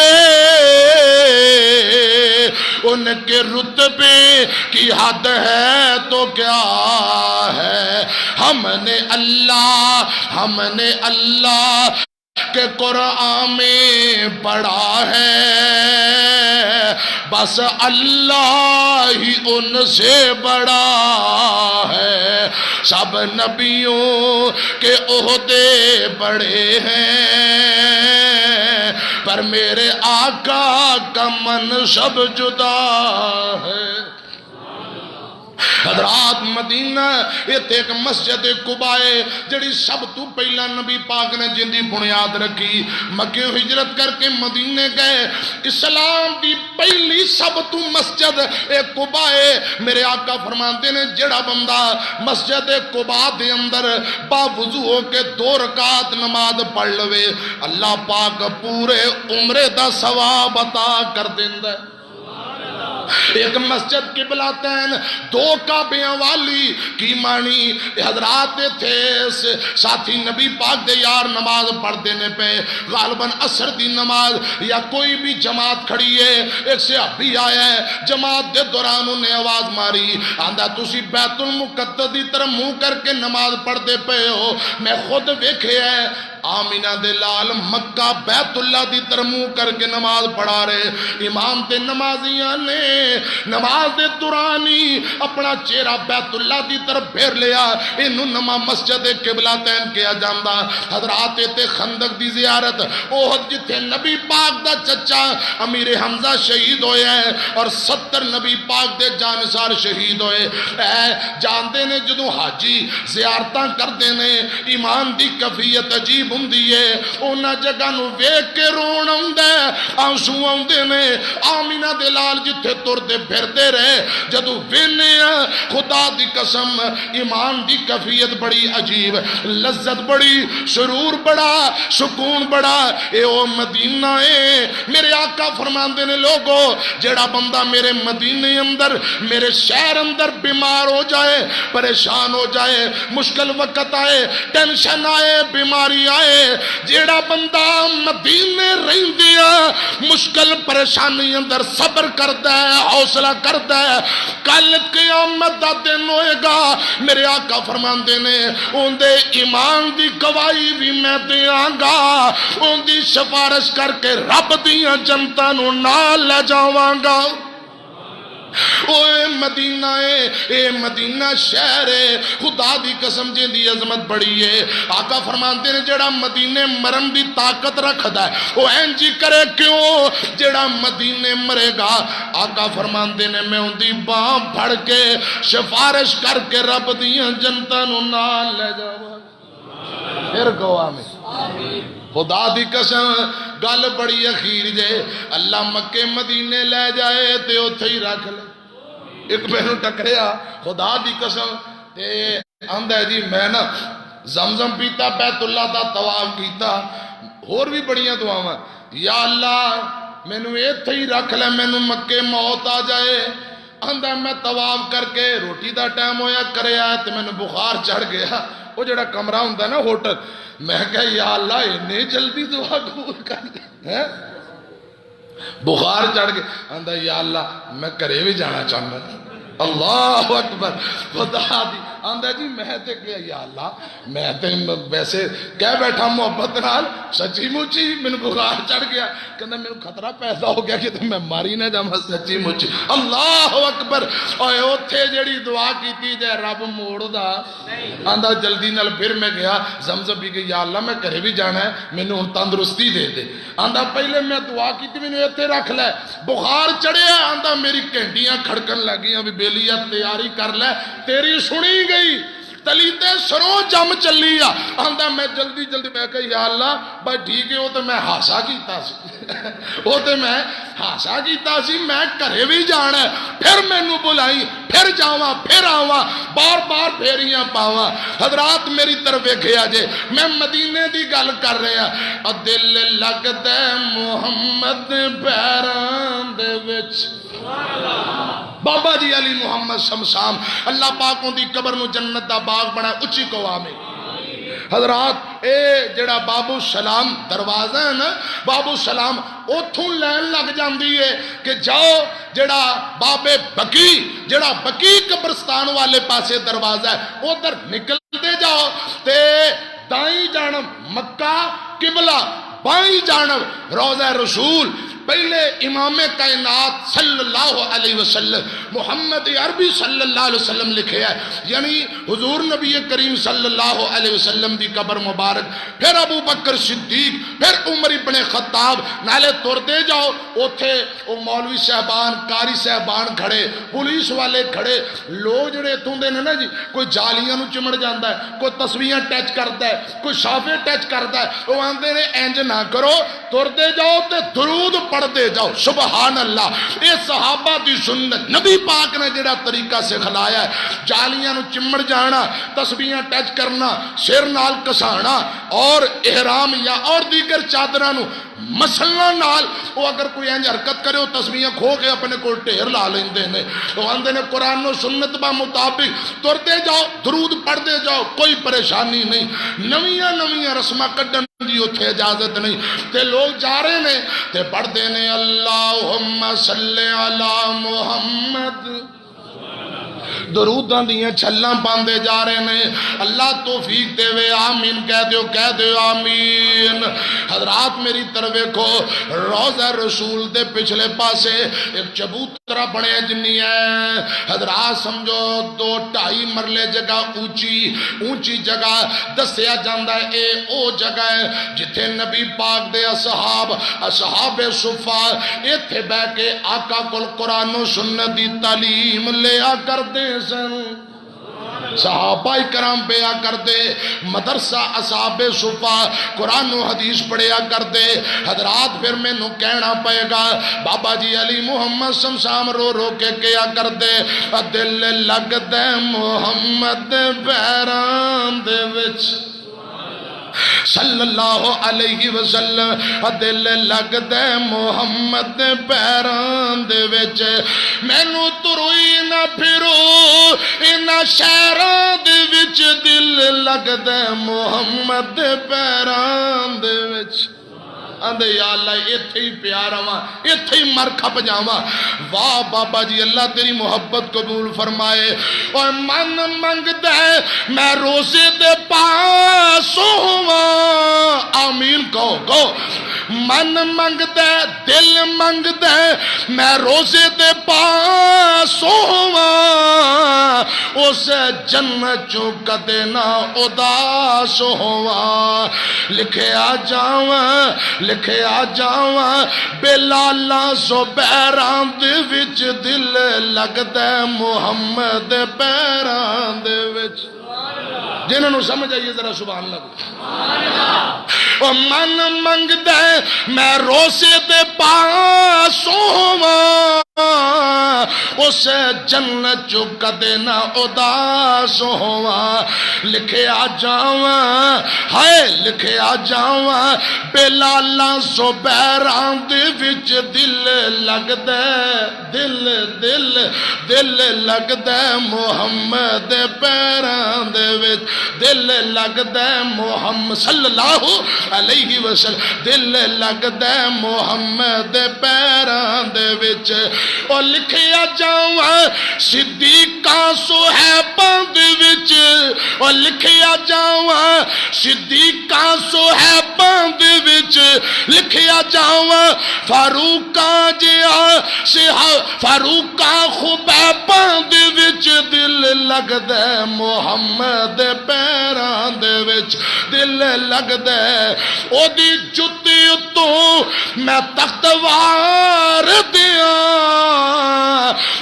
ان کے رتبے کی حد ہے تو کیا ہے۔ ہم نے اللہ کہ قرآن میں پڑھا ہے، بس اللہ ہی ان سے بڑا ہے۔ سب نبیوں کے عہدے بڑے ہیں، پر میرے آقا کا منصب جدا ہے۔ حضرات مدینہ ایک مسجد قباء جڑی سب تو پہلا نبی پاک نے جن دی بنیاد رکھی، مکہ ہجرت کر کے مدینے گئے، اسلام دی پہلی سب تو مسجد قباء۔ میرے آقا فرماتے نے جڑا بندہ مسجد قباء دے اندر باوضو ہو کے 2 رکعت نماز پڑھ لوے، اللہ پاک پورے عمرے دا ثواب عطا کر دیندا ہے۔ ایک مسجد قبلتین 2 کعبیاں والی کی معنی حضرات تھے ساتھی نبی پاک دے یار نماز پڑھ دینے پہ غالباً عصر دی نماز یا کوئی بھی جماعت کھڑی ہے، ایک صحابی آیا ہے جماعت دے دوران انہیں آواز ماری، آندہ تسی بیت المقدس دی طرح منہ کر کے نماز پڑھ دے پہ ہو، میں خود ویکھے ہے آمینہ دے لال مکہ بیت اللہ دی طرح منہ کر کے نماز پڑھا رہے۔ امام تے نمازیاں نے نماز دے دورانی اپنا چہرہ بیت اللہ دی طرف پھیر لیا، انہوں نما مسجد قبلتین کیا جاندہ۔ حضرات تے خندق دی زیارت اوہد جتھے نبی پاک دا چچا امیر حمزہ شہید ہوئے ہیں اور 70 نبی پاک دے جانسار شہید ہوئے۔ جاندے نے جدوں حاجی زیارتاں کر دینے ایمان دی کفیت عجیب ہوندی ہے، اونا جگہ نو ویک کے رون آندے آنسو آندے نے۔ آمینہ دلال جتھے تر دے پھر دے رہے جدو وینے خدا دی قسم ایمان دی کفیت بڑی عجیب، لذت بڑی، سرور بڑا، سکون بڑا۔ اے او مدینہ ہے، میرے آقا فرماندے نے لوگو جڑا بندہ میرے مدینے اندر میرے شہر اندر بیمار ہو جائے، پریشان ہو جائے، مشکل وقت آئے، ٹینشن آئے، بیماری آئے، جیڑا بندہ مدینے رہن دیا مشکل پریشانی اندر صبر کرتا ہے، حوصلہ کرتا ہے، کل قیامت دا دن ہوئے گا، میرے آقا فرماندے نے ان دے ایمان دی گواہی بھی میں دیاں گا، ان دی سفارش کر کے رب دیاں جنتاں نو نال لے جاواں گا۔ اے مدینہ ہے، اے مدینہ شہر ہے، خدا دی قسم جن دی عظمت بڑی ہے۔ آقا فرماتے نے جڑا مدینے مرن دی طاقت رکھدا ہے وہ اینجی کرے کیوں جڑا مدینے مرے گا۔ آقا فرماتے نے میں ان دی باں پھڑ کے سفارش کر کے رب دیاں جنتاں نو نال لے جاواں۔ پھر گوا میں خدا دی قسم گل بڑی اخیر جے، اللہ مکے مدینے لے جائے تے اتھے ہی رکھ لے۔ ایک بہنوں ٹکریا خدا دی قسم تے آندہ ہے جی میں نا زمزم پیتا، بیت اللہ دا طواف کیتا، اور بھی بڑیاں دعاواں، یا اللہ میں نو اتھے ہی رکھ لے، میں نو مکے موت آ جائے۔ آندہ میں طواف کر کے روٹی دا ٹائم ہویا کرے آئے تے میں نو بخار چڑھ گیا، وہ جڑا کمرہ ہوندہ نا ہوٹل، میں کہا یا اللہ انہیں جلدی دعا قبول کر دے، بخار چڑھ گئے، آندہ یا اللہ میں کرے بھی جانا چاہتا، اللہ اکبر، خدا دی آندا جی میں تے کہ یا اللہ میں تے ویسے کہہ بیٹھا محبت نال سچی مچی مینوں بخار چڑھ گیا کہندا مینوں خطرہ پیدا ہو گیا کہ میں ماری نہ جاواں سچی مچی اللہ اکبر اوے اوتھے جڑی دعا کیتی جے رب موڑدا آندا جلدی نال پھر میں گیا زمزم بھی کہ یا اللہ میں گھرے بھی جانا ہے مینوں ہن تندرستی دے دے آندا پہلے میں دعا کیتی مینوں ایتھے رکھ لے بخار چڑھیا آندا میری گھنٹیاں کھڑکن لگیاں بھی بیلیاں تیاری کر لے تیری سنی گئی تلی تے سروں جم چلی آندا میں جلدی میں کہا یا اللہ بھائی ٹھیک ہے وہ تو میں ہاسا کیتا سی وہ تو میں ہاسا کیتا سی میں گھرے بھی جانا ہے پھر مینوں بلائی پھر جاواں پھر آواں بار بار پھیریاں پاواں حضرات میری طرف ویکھیا جے میں مدینے دی گل کر رہا اور دل لگدا محمد پیراں دے وچ بابا جی علی محمد شمشام اللہ پاکوں دی قبر نو جنت دا باغ بنا اچھی قوا میں حضرات اے جڑا بابو سلام دروازہ ہے نا بابو سلام اتھوں لین لگ جاندی ہے کہ جاؤ جڑا بابے بکی جڑا بکی قبرستان والے پاسے دروازہ ہے ادھر نکل دے جاؤ تے دائیں جانب مکہ قبلہ بائیں جانب روضہ رسول پہلے امام کائنات صلی اللہ علیہ وسلم محمد عربی صلی اللہ علیہ وسلم لکھے ہے یعنی حضور نبی کریم صلی اللہ علیہ وسلم دی قبر مبارک پھر ابو بکر صدیق پھر عمر ابن خطاب نالے تر دے جاؤ اوتھے او مولوی صاحبان قاری صاحبان کھڑے پولیس والے کھڑے لوگ جڑے اتھوں نے نا جی کوئی جالیاں نو چمڑ جاندا ہے کوئی تسبیحاں ٹچ کردا ہے کوئی شافے ٹچ کردا ہے وہ آندے نے انج نہ کرو تر دے جاؤ تے درود پڑھ دے جاؤ سبحان اللہ اے صحابہ دی سنت نبی پاک نے جڑا طریقہ سے کھلایا ہے جالیاں نو چمڑ جانا تسبیحاں ٹچ کرنا سر نال کسانا اور احرام یا اور دیگر چادراں نو مسلنا نال وہ اگر کوئی انج حرکت کرے وہ تسبیحاں کھو کے اپنے کول ٹھیر لا لیندے نے وہ آندے نے قرآن و سنت با مطابق ترتے جاؤ درود پڑھتے جاؤ کوئی پریشانی نہیں نویاں رسمہ کڈن دی اتھے اجازت نہیں تے لوگ جا رہے نے تے پڑھتے نے اللہم صلی علی محمد دروداں دیاں چھلاں پاندے جا رہے نے اللہ توفیق دے وے آمین کہہ دیو آمین حضرات میری طرف کو روضہ رسول دے پچھلے پاسے ایک چبوترہ بڑے جنی ہے حضرات سمجھو 2-2.5 مرلے جگہ اونچی جگہ دسیا جاندہ ہے اے او جگہ ہے جتھے نبی پاک دے اصحاب صفا ایتھے بے کے آقا کل قرآن و سنت دی تعلیم لیا کر دے سن صحابہ کرام پیا کر دے مدرسہ اصحاب صفا قرآن و حدیث پڑھیا کر دے حضرات پھر میں نو کہنا پائے گا بابا جی علی محمد شمشام رو رو کے کیا کر دے دل لگ دے محمد پیران دے وچ صلی اللہ علیہ وسلم دل لگ دے محمد پیران دے وچ مینوں تروئی نہ پھرو انہاں شہراں دے وچ دل لگ دے محمد پیران دے وچ آندے یا اللہ ایتھے ہی پیار آواں ایتھے ہی مر کھپ جاواں واہ بابا جی اللہ تیری محبت قبول فرمائے اور من منگ دے میں روزے دے پاس ہواں آمین کہو من منگ دے دل منگ دے میں روزے دے پاس ہواں اس جنت چوں کدے نہ اداس ہواں لکھے آ جاواں بلالاں زبیراں دے وچ دل لگدا محمد پیراں دے وچ جنہوں نے سمجھ آئیے ذرا سبحان اللہ او من منگ دے میں روزے دے پاس ہواں اس جنت چوں کدے نہ اداس ہواں لکھے آ جاواں ہائے لکھے آ جاواں بلالاں زبیراں دے وچ دل لگدا دل لگدا محمد پیراں دے وچ دل لگدا محمد صلی اللہ علیہ وسلم دل لگدا محمد پیراں دے وچ او لکھیا جا ਜਾਵਾਂ ਸਿੱਦੀਕਾਂ ਸੁਹੈਬਾਂ ਦੇ ਵਿੱਚ ਉਹ ਲਿਖਿਆ ਜਾਵਾਂ ਸਿੱਦੀਕਾਂ ਸੁਹੈਬਾਂ ਦੇ ਵਿੱਚ ਲਿਖਿਆ ਜਾਵਾਂ ਫਾਰੂਕਾਂ ਜਿਹਾ ਫਾਰੂਕਾਂ ਖੁਬੈਬਾਂ ਦੇ ਵਿੱਚ ਦਿਲ ਲੱਗਦਾ ਮੁਹੰਮਦ ਦੇ ਪੈਰਾਂ ਦੇ ਵਿੱਚ ਦਿਲ ਲੱਗਦਾ ਉਹਦੀ ਜੁੱਤੀ ਉੱਤੋਂ ਮੈਂ ਤਖਤ ਵਾਰ ਦਿਆਂ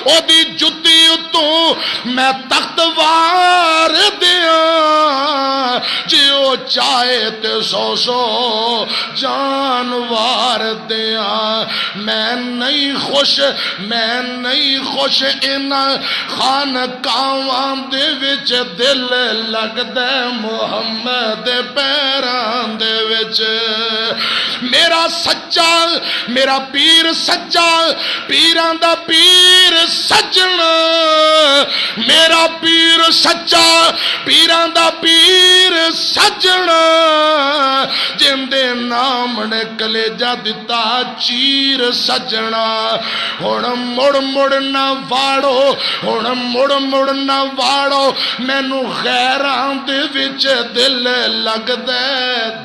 ਉਹਦੀ ਜੁੱਤੀ ਉੱਤੋਂ ਮੈਂ ਤਖਤ ਵਾਰ ਦਿਆਂ ਜੇ ਉਹ ਚਾਹੇ ਤੇ 100 ਜਾਨ ਵਾਰ ਦਿਆਂ ਮੈਂ ਨਹੀਂ ਖੁਸ਼ ਇਹਨਾਂ ਖਾਨਕਾਵਾਂ ਦੇ ਵਿੱਚ ਦਿਲ ਲੱਗਦਾ ਮੁਹੰਮਦ ਦੇ ਪੈਰਾਂ ਦੇ ਵਿੱਚ ਮੇਰਾ ਸੱਚਾ ਮੇਰਾ ਪੀਰ ਸੱਚਾ ਪੀਰਾਂ ਦਾ ਪੀਰ ਸੱਜਣਾ ਮੇਰਾ ਪੀਰ ਸੱਚਾ ਪੀਰਾਂ ਦਾ ਪੀਰ ਸੱਜਣਾ ਜਿੰਦੇ ਨਾਮ ਨੇ ਕਲੇਜਾ ਦਿੱਤਾ ਚੀਰ ਸੱਜਣਾ ਹੁਣ ਮੁੜ ਨਾ ਵਾੜੋ ਹੁਣ ਮੁੜ ਨਾ ਵਾੜੋ ਮੈਨੂੰ ਗੈਰਾਂ ਦੇ ਵਿੱਚ ਦਿਲ ਲੱਗਦਾ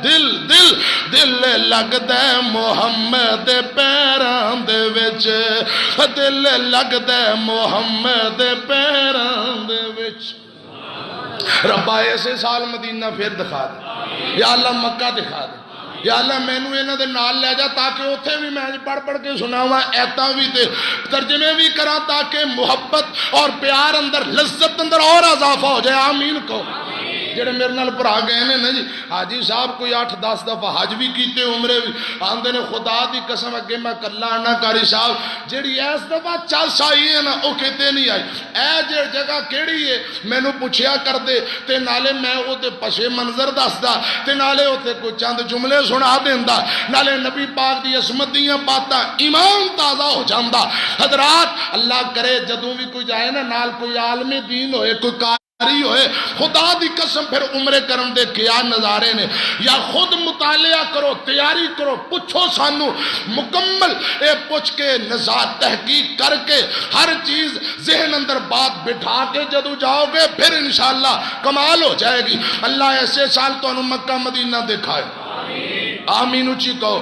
ਦਿਲ ਲੱਗਦਾ ਮੁਹੰਮਦ ਦੇ ਪੈਰਾਂ ਦੇ ਵਿੱਚ ਦਿਲ ਲੱਗਦਾ ਮੁਹੰਮਦ ਦੇ ਪੈਰਾਂ ਦੇ ਵਿੱਚ ਰੱਬਾ ਇਸੇ ਸਾਲ ਮਦੀਨਾ ਫਿਰ ਦਿਖਾ ਦੇ ਯਾ ਅੱਲਾ ਮੱਕਾ ਦਿਖਾ ਦੇ یا اللہ مینوں انہاں دے نال لے جا تاکہ اوتھے بھی میں پڑھ کے سناواں ایتاں بھی تے ترجمے بھی کراں تاکہ محبت اور پیار اندر لذت اندر اور اضافہ ہو جائے آمین کو جڑے میرے نال بھرا گئے نے نا جی حاجی صاحب کوئی 8-10 دفعہ حج بھی کیتے عمرے بھی آندے نے خدا دی قسم اگے میں کلا آنا کاری صاحب جڑی اس دفعہ چس آئی ہے نا او کتے نہیں آئی اے جگہ کیڑی ہے مینوں پوچھیا کر دے تے نالے میں او تے پسے منظر دسدا تے نالے او تے کوئی چند جملے سنا دیندا نالے نبی پاک دی عظمت دیاں باتاں ایمان تازہ ہو جاندا حضرات اللہ کرے جدوں بھی کوئی جائے نا نال کوئی عالم دین ہوئے کوئی ہوئے خدا دی قسم پھر عمرے کرم دے کیا نظارے نے یا خود مطالعہ کرو تیاری کرو پوچھو سانو مکمل اے پوچھ کے نظار تحقیق کر کے ہر چیز ذہن اندر بات بٹھا کے جدو جاؤ گے پھر انشاءاللہ کمال ہو جائے گی اللہ ایسے سال تو انہوں مکہ مدینہ دکھائے آمین اچھی کہو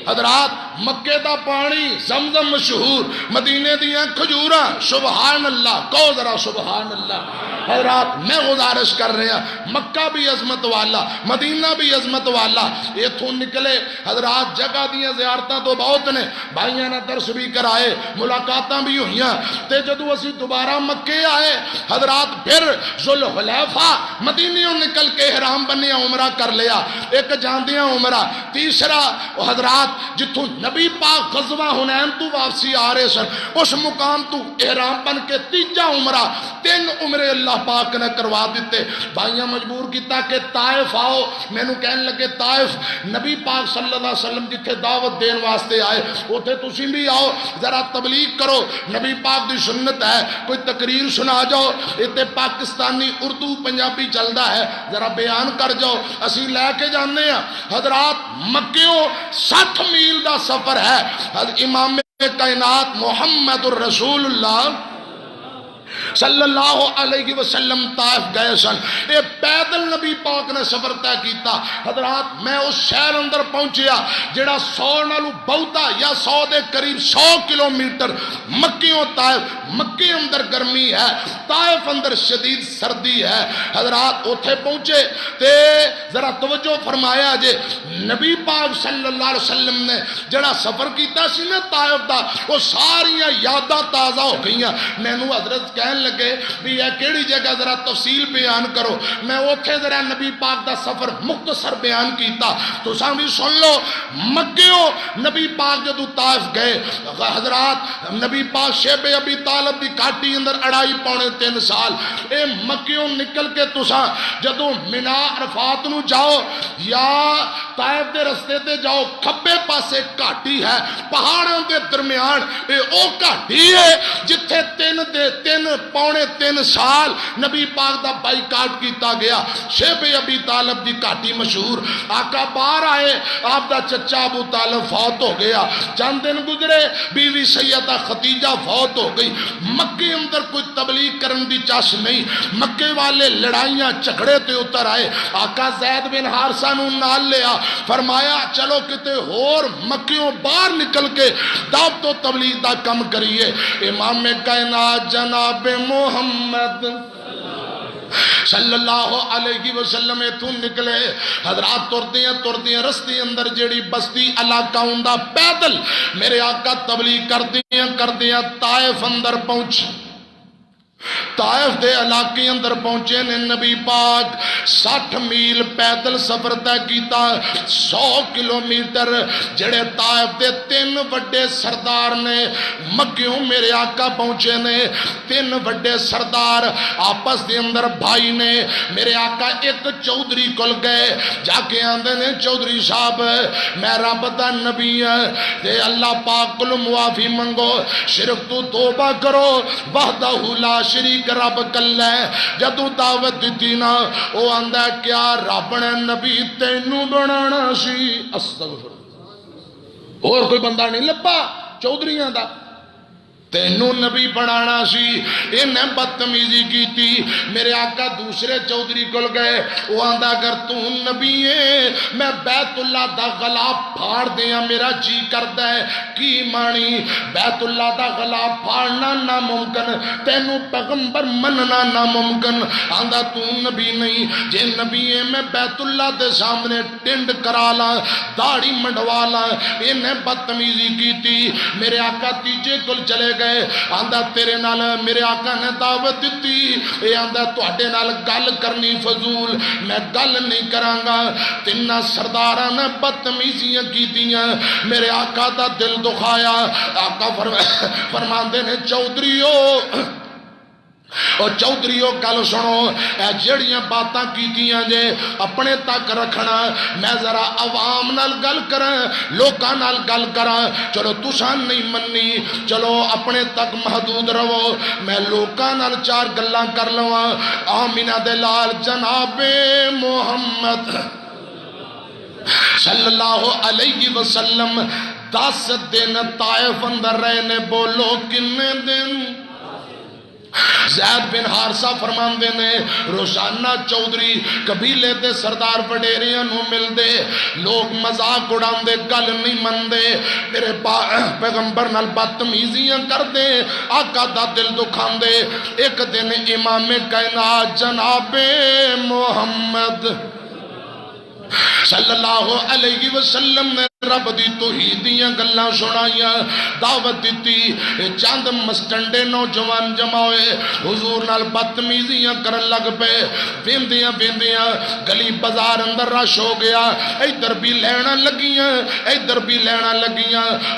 حضرات مکے دا پانی زمزم مشہور مدینے دیاں کھجوراں سبحان اللہ کہو ذرا سبحان اللہ حضرات میں گزارش کر رہے ہیں مکہ بھی عظمت والا مدینہ بھی عظمت والا یہ تھو نکلے حضرات جگہ دیاں زیارتاں تو بہت نے بھائیاں نے درس بھی کرائے ملاقاتاں بھی ہوئیاں تے جدو اسی دوبارہ مکے آئے حضرات پھر ذوالحلیفہ مدینیوں نکل کے احرام بنیا عمرہ کر لیا ایک جاندیاں عمرہ تیسرا حضرات جتوں نبی پاک غزوہ حنین تو واپسی آ رہے سن اس مقام تو احرام بن کے تیجا عمرہ 3 عمرے اللہ پاک نے کروا دیتے بھائیاں مجبور کیتا کہ طائف آؤ میں نو کہنے لگے طائف نبی پاک صلی اللہ علیہ وسلم جتھے دعوت دین واسطے آئے اوتھے تسی بھی آؤ ذرا تبلیغ کرو نبی پاک دی سنت ہے کوئی تقریر سنا جاؤ اتے پاکستانی اردو پنجابی چلدا ہے ذرا بیان کر جاؤ اسی لے کے جانے ہیں حضرات مکیوں 60 میل دا سفر ہے امام کائنات محمد الرسول اللہ صلی اللہ علیہ وسلم طائف گئے سن اے پیدل نبی پاک نے سفر طے کیتا حضرات میں اس شہر اندر پہنچیا جڑا 100 نالو بہتا یا 100 دے قریب 100 کلومیٹر مکیوں طائف مکے اندر گرمی ہے طائف اندر شدید سردی ہے حضرات اوتھے پہنچے تے ذرا توجہ فرمایا جے نبی پاک صلی اللہ علیہ وسلم نے جڑا سفر کیتا سی نا طائف دا وہ ساریاں یاداں تازہ ہو گئیاں میں نو حضرت کہنے لگے بھی یہ کیڑی جگہ ذرا تفصیل بیان کرو میں اوتھے ذرا نبی پاک دا سفر مختصر بیان کیتا تو سامنے سن لو مکیوں نبی پاک جدو طائف گئے حضرات نبی پاک شیب ابی طالب دی کاٹی اندر 2.5 پونے 3 سال اے مکیوں نکل کے تساں جدوں مینا عرفات نو جاؤ یا طائف دے رستے تے جاؤ کھبے پاسے گھاٹی ہے پہاڑوں دے درمیان اے او گھاٹی ہے جتھے 3 سال نبی پاک دا بائیکاٹ کیتا گیا شیب ابی طالب دی گھاٹی مشہور آقا باہر آئے آپ دا چچا ابو طالب فوت ہو گیا چند دن گزرے بیوی سیدہ خدیجہ فوت ہو گئی مکے اندر کوئی تبلیغ کرن دی چاش نہیں مکے والے لڑائیاں جھگڑے تے اتر آئے آقا زید بن حارثہ نو نال لیا فرمایا چلو کتے ہور مکیوں باہر نکل کے دعوت و تبلیغ دا کم کریے امام کائنات جناب محمد صلی اللہ علیہ وسلم تو نکلے حضرات تردیاں رستے اندر جیڑی بستی علاقہ ہوندہ پیدل میرے آقا تبلیغ کردیاں طائف اندر پہنچ طائف دے علاقے اندر پہنچے نے نبی پاک 60 میل پیدل سفر طے کیتا 100 کلومیٹر جڑے طائف دے 3 وڈے سردار نے مکیوں میرے آقا پہنچے نے 3 وڈے سردار آپس دے اندر بھائی نے میرے آقا ایک چودھری کل گئے جا کے آندے نے چودھری صاحب میں رب دا نبی تے اللہ پاک کل معافی منگو شرک تو توبہ کرو وحدہ لا شریک رب کل ہے جدو دعوت دیتی نا وہ آندہ کیا رب نے نبی تینو بنانا سی استغفر اور کوئی بندہ نہیں لبا چودھریاں دا تینو نبی بنانا سی انہیں بدتمیزی کی تھی میرے آقا دوسرے چودھری کل گئے وہ آندہ اگر تو نبی ہے میں بیت اللہ دا غلاف پھاڑ دیا میرا جی کردہ ہے کی مانی بیت اللہ دا غلاف پھاڑنا ناممکن تینو پیغمبر مننا ناممکن آندہ تو نبی نہیں جے نبی ہے میں بیت اللہ دے سامنے ٹنڈ کرالا داڑھی منڈوالا انہیں بدتمیزی کی تھی میرے آقا تیجے کل چلے گئے آندہ تیرے نال میرے آقا نے دعوت دیتی اے آندہ توڑے نال گل کرنی فضول میں گل نہیں کرانگا 3 سرداراں نے بدتمیزیاں کی دیاں میرے آقا دا دل دکھایا آقا فرماندے نے چودھریو اور چودھریوں کل سنو اے جڑیاں باتاں کی دیاں جے اپنے تک رکھنا میں ذرا عوام نال گل کریں لوکاں نال گل کریں چلو تسان نہیں مننی چلو اپنے تک محدود رہو میں لوکاں نال 4 گلاں کر لواں آمینہ دے لال جناب محمد صلی اللہ علیہ وسلم 10 دن طائف اندر رہنے بولو کنے دن زید بن حارثہ فرماندے نے روزانہ چودھری قبیلے دے سردار وڈیریاں نو مل دے لوگ مذاق اڑان دے گل نہیں من دے میرے پیغمبر نال بدتمیزیاں کر دے آقا دا دل دکھان دے ایک دن امام کائنات جناب محمد صلی اللہ علیہ وسلم نے رب دی توحیدیاں گلاں سنائیاں دعوت دیتی چاند مسٹنڈے نوجوان جمع ہوئے حضور نال بدتمیزیاں کرن لگ پے ویندیاں گلی بازار اندر رش ہو گیا ادھر بھی لینا لگیاں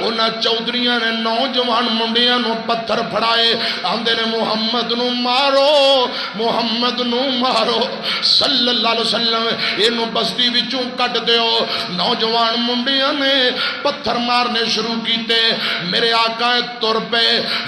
انہاں چودھریاں نے نوجوان منڈیاں نو پتھر پھڑائے آندے نے محمد نو مارو صلی اللہ علیہ وسلم اینو بستی وچوں کٹ دیو نوجوان منڈیاں نے پتھر مارنے شروع کیتے میرے آقا تر پہ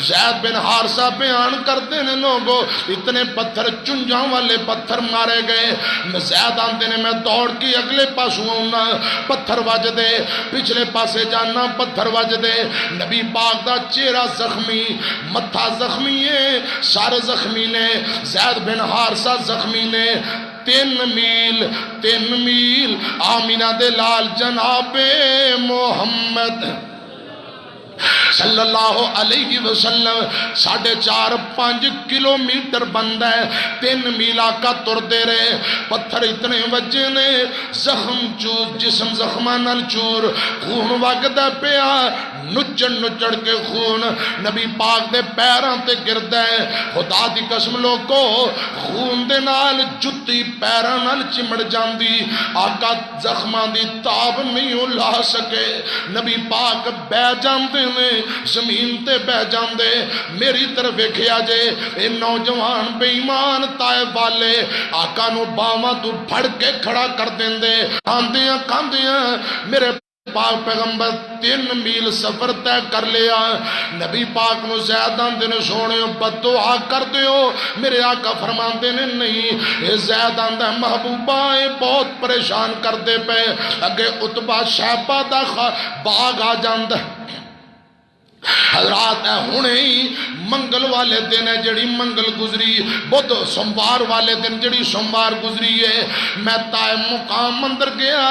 زید بن حارثہ بیان کرتے نے لوگو اتنے پتھر چنجاں والے پتھر مارے گئے زید آندے نے میں دوڑ کی اگلے پاس ہونا پتھر وج دے پچھلے پاسے جانا پتھر وج دے نبی پاک دا چہرہ زخمی متھا زخمی ہے سارے زخمی نے زید بن حارثہ زخمی نے 3 میل آمینہ دے لال جناب محمد صلی اللہ علیہ وسلم 4.5 کلومیٹر بند ہے 3 میل آقا تر دے رہے پتھر اتنے وجے نے زخم چور جسم زخمان چور خون وگدا پیا نچڑ کے خون نبی پاک دے پیراں تے گردا ہے خدا دی قسم لوگو خون دے نال جُتی پیراں نال چمڑ جاندی آقا زخماں دی تاب نہیں لا سکے نبی پاک بہ جاندے نے زمین تے بہ جاندے میری طرف ویکھیا جے اے نوجوان بے ایمان طائف والے آقا نو باواں تو پھڑ کے کھڑا کر دیندے کاندیاں کاندیاں میرے پاک پیغمبر 3 میل سفر طے کر لیا نبی پاک نو زید آندے نے سونے بد دعا کر دیو میرے آقا فرماندے نے نہیں اے زید آندہ محبوبہ اے بہت پریشان کر دے پے اگے عتبہ شیبہ دا باغ آ جاندہ حضرات ہونے ہی منگل والے دن ہے جڑی منگل گزری بدھ سوموار والے دن جڑی سوموار گزری ہے میں طائف مقام اندر گیا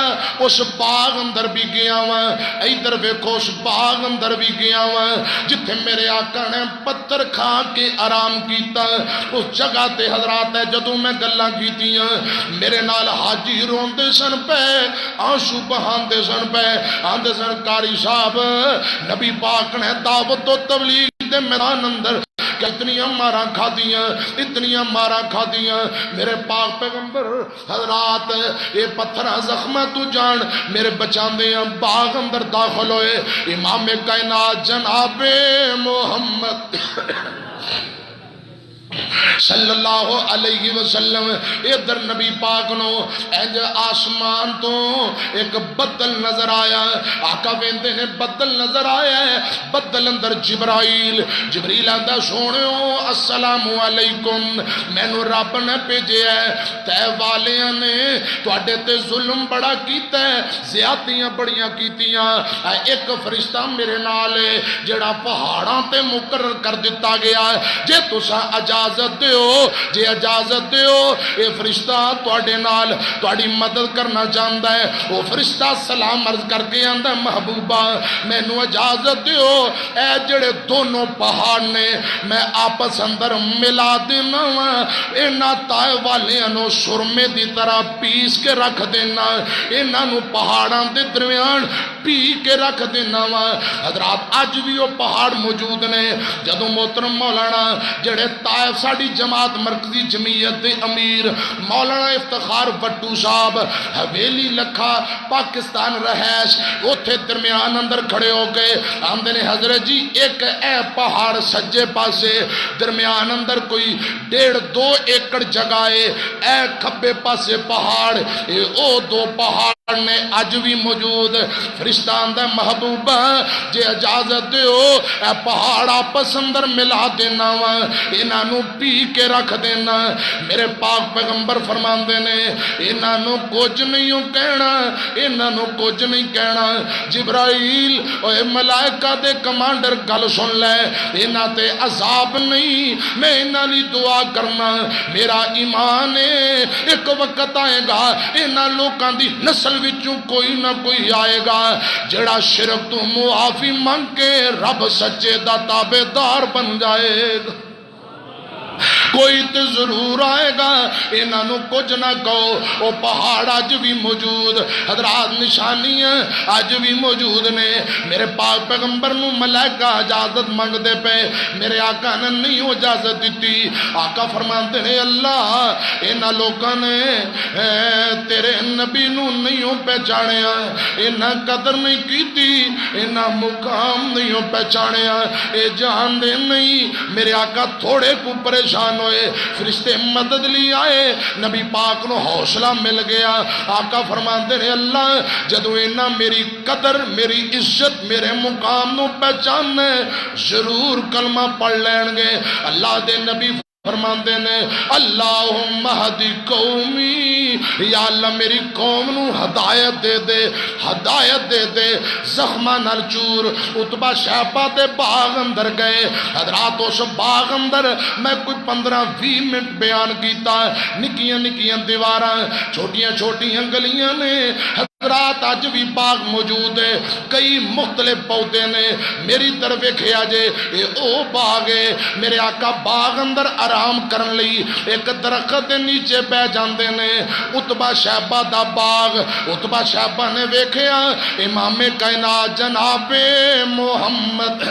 اس باغ اندر بھی گیا ہوں ادھر ویکھو اس باغ اندر بھی گیا ہوں جتھے میرے آقا نے پتھر کھا کے آرام کیتا اس جگہ تے حضرات ہے جدوں میں گلاں کیتیاں میرے نال حاجی روندے سن پے آنسو بہاندے سن پے آندے سن قاری صاحب نبی پاک نے دعوت و تبلیغ دے میدان اندر کتنی مارا کھا دیاں اتنی مارا کھا دیاں میرے پاک پیغمبر حضرات اے پتھر زخمہ تو جان میرے بچان دیاں باغ اندر داخل ہوئے امام کائنات جناب محمد صلی اللہ علیہ وسلم ادھر نبی پاک نو اینج آسمان تو ایک بدل نظر آیا آقا ویندے نے بدل نظر آیا ہے بدل اندر جبرائیل آندہ سونیو السلام علیکم میں نو رب نے پیجے ہے تے والیاں نے تو اڈے تے ظلم بڑا کیتا ہے زیادتیاں بڑیاں کیتیاں ایک فرشتہ میرے نالے جڑا پہاڑاں تے مقرر کر دیتا گیا ہے جے تسا اجازت دیو جے اجازت دیو اے فرشتہ تواڈے نال تواڈی مدد کرنا چاہندا ہے وہ فرشتہ سلام عرض کر کے آندا محبوبہ مینوں اجازت دیو اے جڑے دونوں پہاڑ نے میں آپس اندر ملا دینا انہاں طائف والیاں نو سرمے دی طرح پیس کے رکھ دینا انہاں نو پہاڑاں دے درمیان پی کے رکھ دینا حضرات اج بھی وہ پہاڑ موجود نے جدوں محترم مولانا جڑے طائف ساڑی جماعت مرکزی جمعیت دے امیر مولانا افتخار بٹو صاحب حویلی لکھا پاکستان رہائش اوتھے درمیان اندر کھڑے ہو گئے آمدے نے حضرت جی ایک اے پہاڑ سجے پاسے درمیان اندر کوئی 1.5-2 ایکڑ جگہ ہے اے کھبے پاسے پہاڑ اے او 2 پہاڑ نے اج بھی موجود فرشتہ آندہ محبوبہ جے اجازت دیو اے پہاڑ آپس اندر ملا دینا انہاں نو پی کے رکھ دینا میرے پاک پیغمبر فرمان دینے انہاں نو کچھ نہیں کہنا انہاں نو کچھ نہیں کہنا جبرائیل اے ملائکہ دے کمانڈر گل سن لے انہاں تے عذاب نہیں میں انہاں لی دعا کرنا میرا ایمان ہے ایک وقت آئے گا انہاں لوکاں دی نسل وچوں کوئی نہ کوئی آئے گا جڑا شرک تو معافی مانگ کے رب سچے دا تابعدار بن جائے گا کوئی تو ضرور آئے گا انہاں نو کچھ نہ کہو وہ پہاڑ آج بھی موجود حضرات نشانیاں آج بھی موجود نے میرے پاک پیغمبر نو ملائکہ اجازت مانگ دے پہ میرے آقا نے نہیں اجازت دیتی آقا فرمانتے ہیں اللہ انہاں لوگاں نے تیرے نبی نو نہیں پہچانے انہاں قدر نہیں کیتی انہاں مقام نہیں پہچانے اے جان دے نہیں میرے آقا تھوڑے کو پریشان ہوئے فرشتے مدد لی آئے نبی پاک نو حوصلہ مل گیا آقا فرماتے ہیں اللہ جدو انہاں میری قدر میری عزت میرے مقام نو پہچاننے ضرور کلمہ پڑھ لین گے اللہ دے نبی فرمان دینے اللہم اہدی قومی یا اللہ میری قوم نو ہدایت دے دے زخمہ نرچور اتبا شیپا دے باغ اندر گئے حضرات اس باغ اندر میں کوئی 15-20 منٹ بیان کیتا نکیاں نکیاں دیواراں چھوٹیاں چھوٹیاں گلیاں نے حضرات آج بھی باغ موجود ہے کئی مختلف پودے نے میری طرف کھیا جے اے او باغ ہے میرے آقا باغ اندر آرام کرن لئی ایک درخت نیچے بے جاندے نے اتبا شیبہ دا باغ اتبا شیبہ نے ویکھیا امام کائنات جناب محمد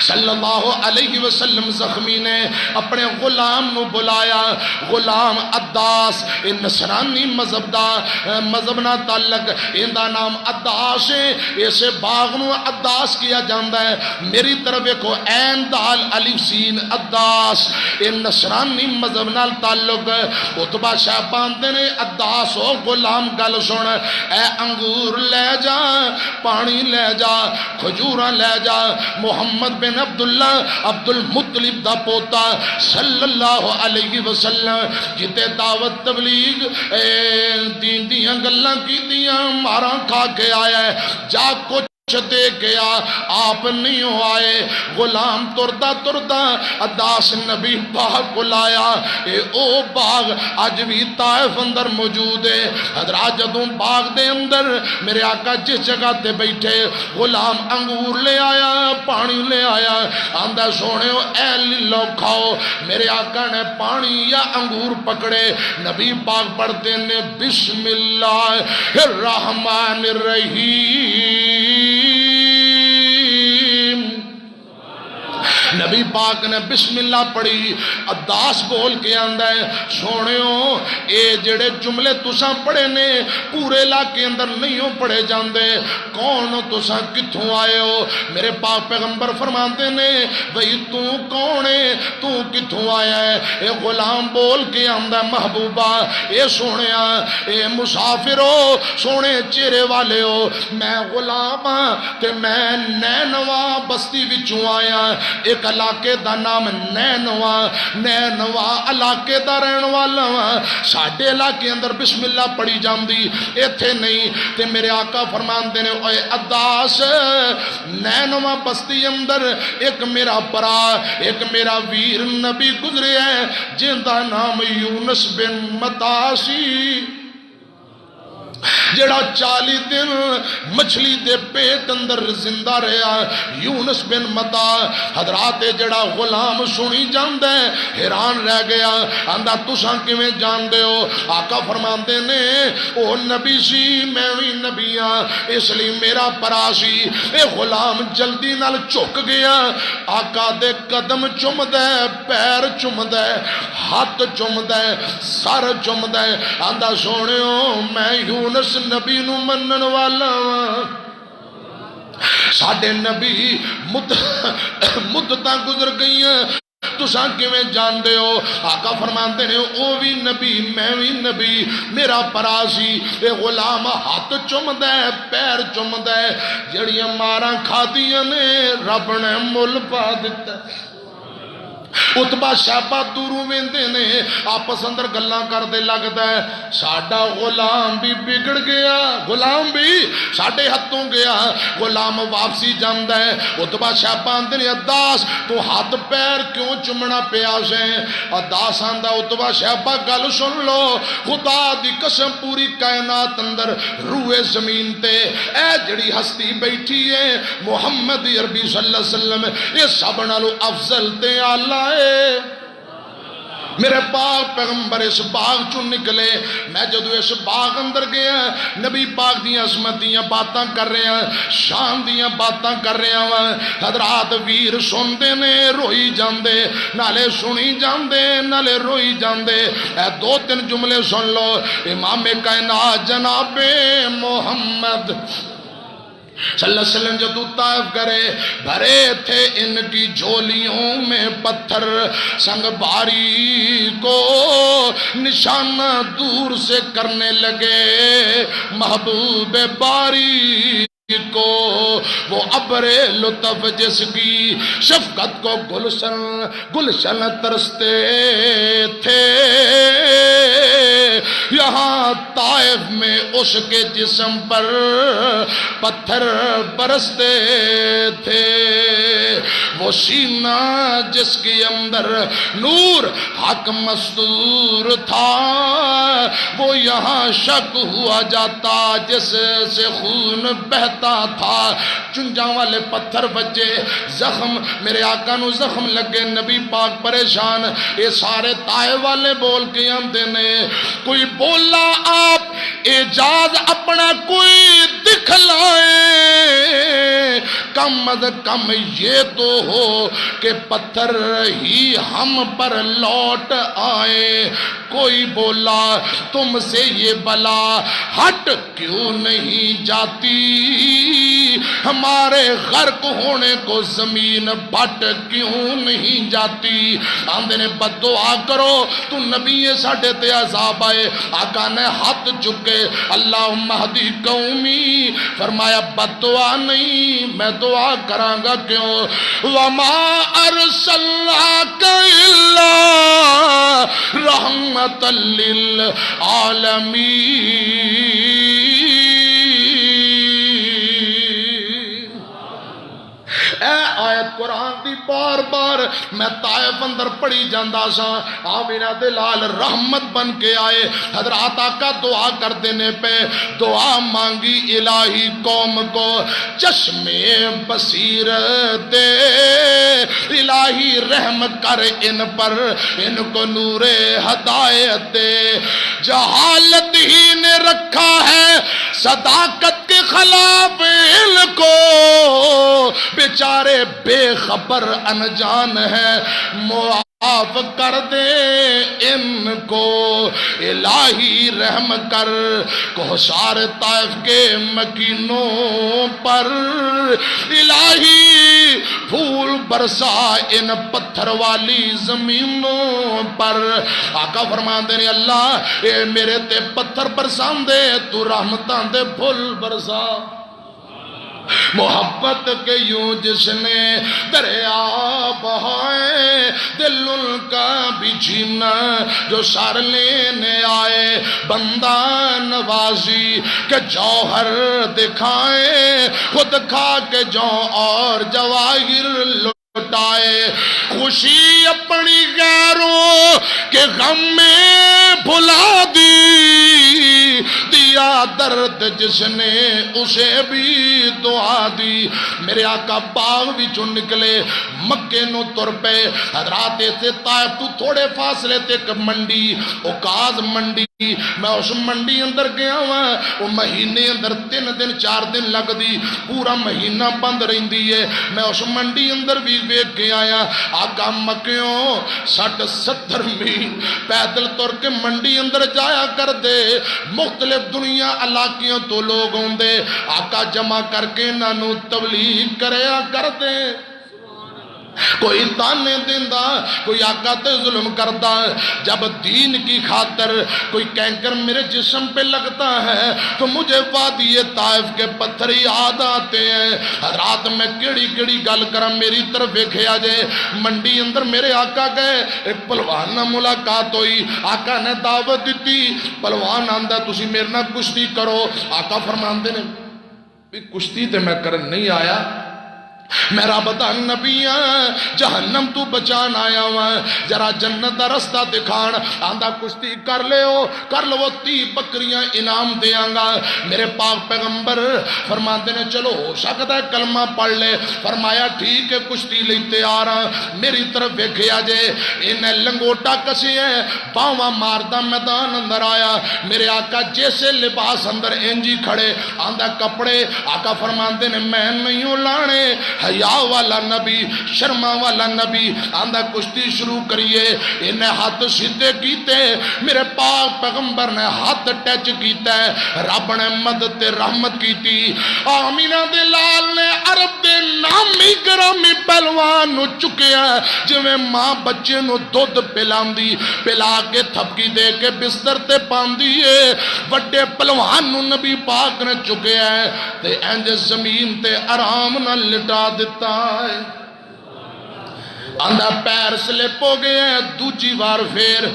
صلی اللہ علیہ وسلم زخمی نے اپنے غلام نو بلایا. غلام عداس نصرانی مذہب نہ تعلق ایندا نام عداس ہے. اسے باغ نو عداس کیا جاندہ ہے. میری طرف ایکو عین دال الف سین عداس نصرانی مذہب نال تعلق. عتبہ شہبان نے عداس ہو غلام گل سن اے انگور لے جا پانی لے جا کھجوراں لے جا. محمد بن عبداللہ عبد المطلب دا پوتا صلی اللہ علیہ وسلم جتے دعوت تبلیغ دین دیاں گلاں کی دیاں ماراں کھا کے آیا ہے. جا کچھ دے گیا آپ نہیں ہو آئے. غلام تردہ تردہ عداس نبی باغ کو لایا. اے او باغ آج بھی طائف اندر موجود ہے. حضرات جدوں باغ دے اندر میرے آقا جس جگہ تے بیٹھے غلام انگور لے آیا پانی لے آیا. آندہ سونے ہو اے للو کھاؤ. میرے آقا نے پانی یا انگور پکڑے. نبی پاک پڑھتے نے بسم اللہ الرحمن الرحیم. نبی پاک نے بسم اللہ پڑھی. عداس بول کے آندہ ہے سونے ہو اے جڑے جملے تساں پڑھے نے پورے علاقے اندر نہیں ہو پڑھے جاندے. کون ہو تساں کتھوں آئے ہو؟ میرے پاک پیغمبر فرماتے نے بھئی تو کون ہے تو کتھوں آیا ہے؟ اے غلام بول کے آندہ ہے محبوبہ اے سونے اے مسافر ہو سونے چہرے والے ہو. میں غلام تے میں نینوا بستی وچوں آیا. ایک علاقے دا نام نینوا علاقے دا رہن والا ساڈے علاقے اندر بسم اللہ پڑھی جاندی ایتھے نہیں. تے میرے آقا فرماندے نے اے عداس نینوا بستی اندر ایک میرا برا ایک میرا ویر نبی گزرے ہے جن دا نام یونس بن متاسی جڑا 40 دن مچھلی دے پیٹ اندر زندہ رہا. یونس بن متا. حضرات جڑا غلام سنی جاندے حیران رہ گیا. آندہ تساں کیویں جاندے ہو؟ آقا فرماندے نے او نبی سی میں بھی نبی ہاں اس لیے میرا پرا سی. اے غلام جلدی نال جھک گیا. آقا دے قدم چومدا ہے پیر چومدا ہے ہاتھ چومدا ہے سر چومدا ہے. آندہ سونےو میں یونس نبی نو منن والا ساڈے نبی مدتاں گزر گئی ہیں تساں کیویں جاندے ہو؟ آقا فرماندے نے او بھی نبی میں بھی نبی میرا پرا سی. اے غلام ہاتھ چومدا ہے پیر چومدا ہے. جڑیاں ماراں کھادیاں نے رب نے مل پا دتا. عتبہ شہبہ دوروں ویندے نے آپس اندر گلاں کردے لگدا ہے ساڈا غلام بھی بگڑ گیا. غلام بھی ساڈے ہتھوں گیا. غلام واپسی جاندا ہے. عتبہ شہبہ آندے نے عداس تو ہاتھ پیر کیوں چمنا پیا سے؟ عداس آندا عتبہ شہبہ گل سن لو خدا دی قسم پوری کائنات اندر روئے زمین تے اے جڑی ہستی بیٹھی ہے محمد عربی صلی اللہ علیہ وسلم یہ سب نالو افضل تے اعلیٰ ہے. میرے پاک پیغمبر اس باغ چون نکلے. میں جدو اس باغ اندر گیا نبی پاک دیاں عظمت دیاں باتاں کر رہے ہیں شان دیاں باتاں کر رہے ہیں. حضرات ویر سن دے نے روئی جاندے نالے سنی جاندے نالے روئی جاندے. اے 2-3 جملے سن لو. امام کائنات جناب محمد صلی اللہ علیہ وسلم جدو طائف کرے بھرے تھے ان کی جھولیوں میں پتھر سنگ باری کو نشانہ دور سے کرنے لگے محبوب باری کو. وہ ابر لطف جس کی شفقت کو گلشن ترستے تھے یہاں طائف میں اس کے جسم پر پتھر برستے تھے. وہ سینہ جس کے اندر نور حق مستور تھا وہ یہاں شک ہوا جاتا جس سے خون بہتا تھا. چنجاں والے پتھر بچے زخم میرے آقا نو زخم لگے نبی پاک پریشان. اے سارے طائف والے بول کے آندے نے کوئی بولا آپ اعجاز اپنا کوئی دکھلائے کم از کم یہ تو ہو کہ پتھر ہی ہم پر لوٹ آئے. کوئی بولا تم سے یہ بلا ہٹ کیوں نہیں جاتی, ہمارے غرق ہونے کو زمین بھٹ کیوں نہیں جاتی. آندے نے بد دعا کرو تو نبی ساڑھے تے عذاب آئے. آقا نے ہاتھ چکے اللہم اہدی قومی, فرمایا بد دعا نہیں, میں دعا کرانگا کیوں. وما ارسلناک الا رحمتا للعالمین. اے آیت قرآن دی بار بار میں طائف اندر پڑھی جاندہ سا, آمینہ دلال رحمت بن کے آئے. حضرات آقا دعا کر دینے پہ دعا مانگی الہی قوم کو چشم بصیر دے, الہی رحم کر ان پر, ان کو نور ہدایت دے. جہالت ہی نے رکھا ہے صداقت کے خلاف ان کو, بیچارے بے خبر انجان ہے, معاف کر دے ان کو. الہی رحم کر کوثر طائف کے مکینوں پر, الہی پھول برسا ان پتھر والی زمینوں پر. آقا فرماندے نے اللہ اے میرے تے پتھر برسان دے, تو رحمتاں دے پھول برسا. محبت کے یوں جس نے دریا بہائے, دل ان کا بھی جینا جو سر لینے آئے. بندہ نوازی کے جوہر دکھائے, خود کھا کے جو اور جواہر لٹائے. خوشی اپنی غیروں کے غم میں بھلا دی, دیا درد جس نے اسے بھی دعا دی. میرے آقا باغ بھی چون نکلے مکے نو تر پہ. حضرات سے طائف تو تھوڑے فاصلے تک منڈی اوکاز منڈی, میں اس منڈی اندر گیا ہوں. وہ مہینے اندر 3 دن 4 دن لگ دی, پورا مہینہ بند رہن دیئے. میں اس منڈی اندر بھی ویک کے آیا. آقا مکیوں 60-70 میل پیدل تر کے منڈی اندر جایا کر دے. مختلف دنیا علاقیوں تو لوگ ہوں دے, آقا جمع کر کے نانو تبلیغ کریا کر دے. کوئی تانے دیندہ, کوئی آقا تے ظلم کردہ. جب دین کی خاطر کوئی کینکر میرے جسم پہ لگتا ہے تو مجھے وادی طائف کے پتھر یاد آتے ہیں. رات میں کیڑی کیڑی گل کرم میری طرف دیکھیا جائے. منڈی اندر میرے آقا گئے, ایک پلوان نہ ملاقات ہوئی. آقا نے دعوت دیتی, پلوان آندہ تسی میرے نہ کشتی کرو. آقا فرماندے نے بھی کشتی تے میں کرن نہیں آیا, میرا بدن نبی جہنم تو بچان آیا ہوا, جرا جنت دا رستہ دکھان. آندہ کشتی کر لو 30 بکریاں انعام دیاں گا. میرے پاک پیغمبر فرماتے نے چلو ہو سکتا ہے کلمہ پڑھ لے. فرمایا ٹھیک ہے کشتی لئی تیار ہاں. میری طرف دیکھیا جے, انہیں لنگوٹا کسی ہے باواں ماردہ میدان اندر آیا. میرے آقا جیسے لباس اندر انجی کھڑے. آندہ کپڑے آقا فرماتے نے میں نہیں ہوں لانے, حیا والا نبی, شرما والا نبی. آندہ کشتی شروع کریے. انہیں ہاتھ سیدھے کیتے, میرے پاک پیغمبر نے ہاتھ ٹیچ کیتا ہے. رب نے مدد رحمت کیتی. آمینہ دے لال نے عرب دے نامی گرامی پہلوان نو چکیا جویں ماں بچے نو دودھ پلان دی, پلا کے تھپکی دے کے بستر تے پان دیئے. وڈے پہلوان نو نبی پاک نے چکیا ہے تے انج زمین تے آرام نہ لٹا دیتا ہے. آندہ پیر سلپ ہو گئے ہیں. دوجی بار پھر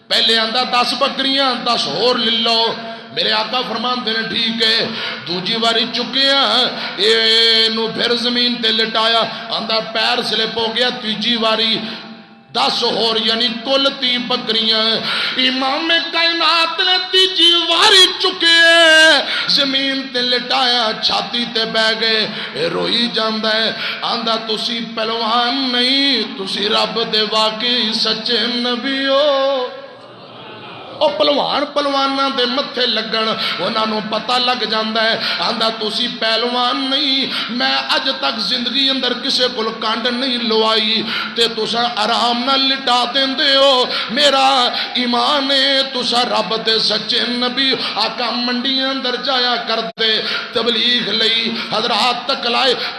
پہلے آندہ 10 بکریاں 10 اور لے لو. میرے آقا فرمان دینے ٹھیک ہے. دوجی باری چکے ہیں, اینو پھر زمین تے لٹایا. آندہ پیر سلپ ہو گیا. تیجی باری 10 اور یعنی کل 30 بکریاں. امام کائنات نے تیجی واری چکے, زمین تے لٹایا, چھاتی تے بہ گئے. روئی جاندہ ہے. آندہ تسی پہلوان نہیں, تسی رب دے واقعی سچے نبی ہو. او پہلوان پہلواناں دے متھے لگن انہاں نوں پتہ لگ جاندا ہے آندا تسی پہلوان نہیں میں اج تک زندگی اندر کسے کول کانڈ نہیں لوائی تے تساں آرام نال لٹا دیندے ہو میرا ایمان ہے تساں رب دے سچے نبی آقا منڈیاں اندر جایا کردے تبلیغ لئی حضرات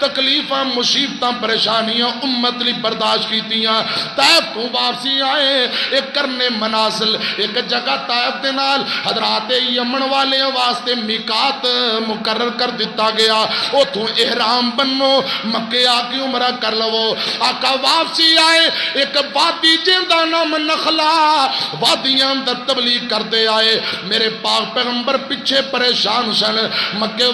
تکلیفاں مصیبتاں پریشانیاں امت لی برداشت کیتیاں طائف تو واپسی آئے ایک کرنے منازل ایک جگہ طائف دے نال حضرات یمن والے واسطے میقات مقرر کر دیتا گیا اتھوں احرام بنو مکے آ کے عمرہ کر لو آقا واپسی آئے ایک وادی جیندہ نام نخلا وادیاں اندر تبلیغ کر دے آئے میرے پاک پیغمبر پیچھے پریشان سن مکے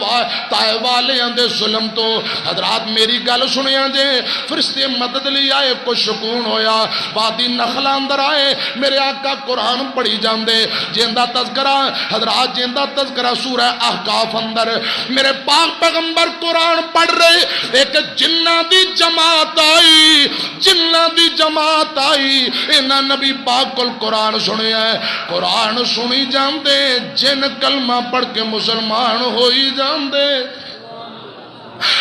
طائف والے اندے ظلم تو حضرات میری گل سنیا جے فرشتے مدد لی آئے کو سکون ہویا وادی نخلا اندر آئے میرے آقا قرآن پڑھی جاندے جیندہ تذکرہ حضرات جیندہ تذکرہ سورہ احقاف اندر میرے پاک پیغمبر قرآن پڑھ رہے ایک جنہ دی جماعت آئی انہاں نبی پاک کل قرآن سنے ہے قرآن سنی جاندے جن کلمہ پڑھ کے مسلمان ہوئی جاندے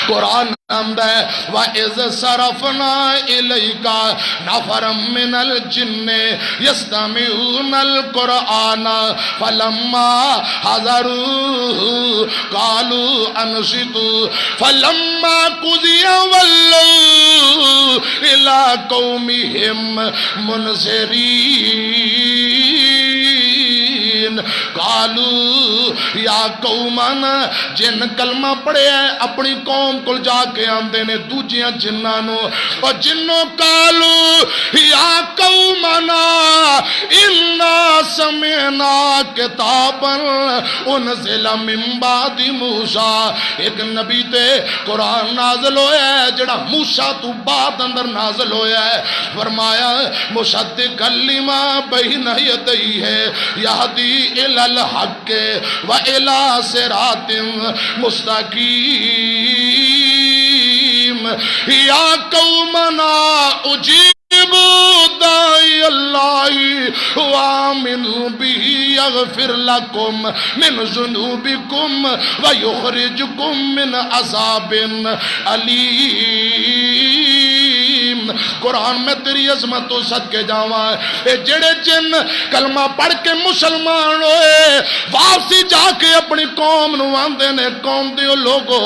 قرآن نامد ہے وَإِذْ صَرَفْنَا إِلَيْكَ نَفَرًا مِّنَ الْجِنِّ يَسْتَمِعُونَ الْقُرْآنَ فَلَمَّا حَضَرُوهُ قَالُوا أَنصِتُوا فَلَمَّا قُضِيَ وَلَّوْا إِلَىٰ قَوْمِهِمْ مُنذِرِينَ قالوا یا قومنا جن کلمہ پڑھے ہیں اپنی قوم کو جا کے آندے نے دوجیاں جنانو اور جنوں قالوا یا قومنا انا سمعنا کتابا انزل من بعد موسیٰ ایک نبی تے قرآن نازل ہویا ہے جڑا موسیٰ تو بعد اندر نازل ہویا ہے فرمایا مصدق لما بین یدیہ ہے یہدی الی الحق و الی صراط مستقیم یا قومنا اجیبوا داعی اللہ وآمنوا به یغفر لکم من ذنوبکم ویخرجکم من عذاب علیم قرآن میں تیری عظمت و صدقے جاواں اے جڑے جن کلمہ پڑھ کے مسلمان ہوئے واپسی جا کے اپنی قوم نو آندے نے قوم دیو لوگو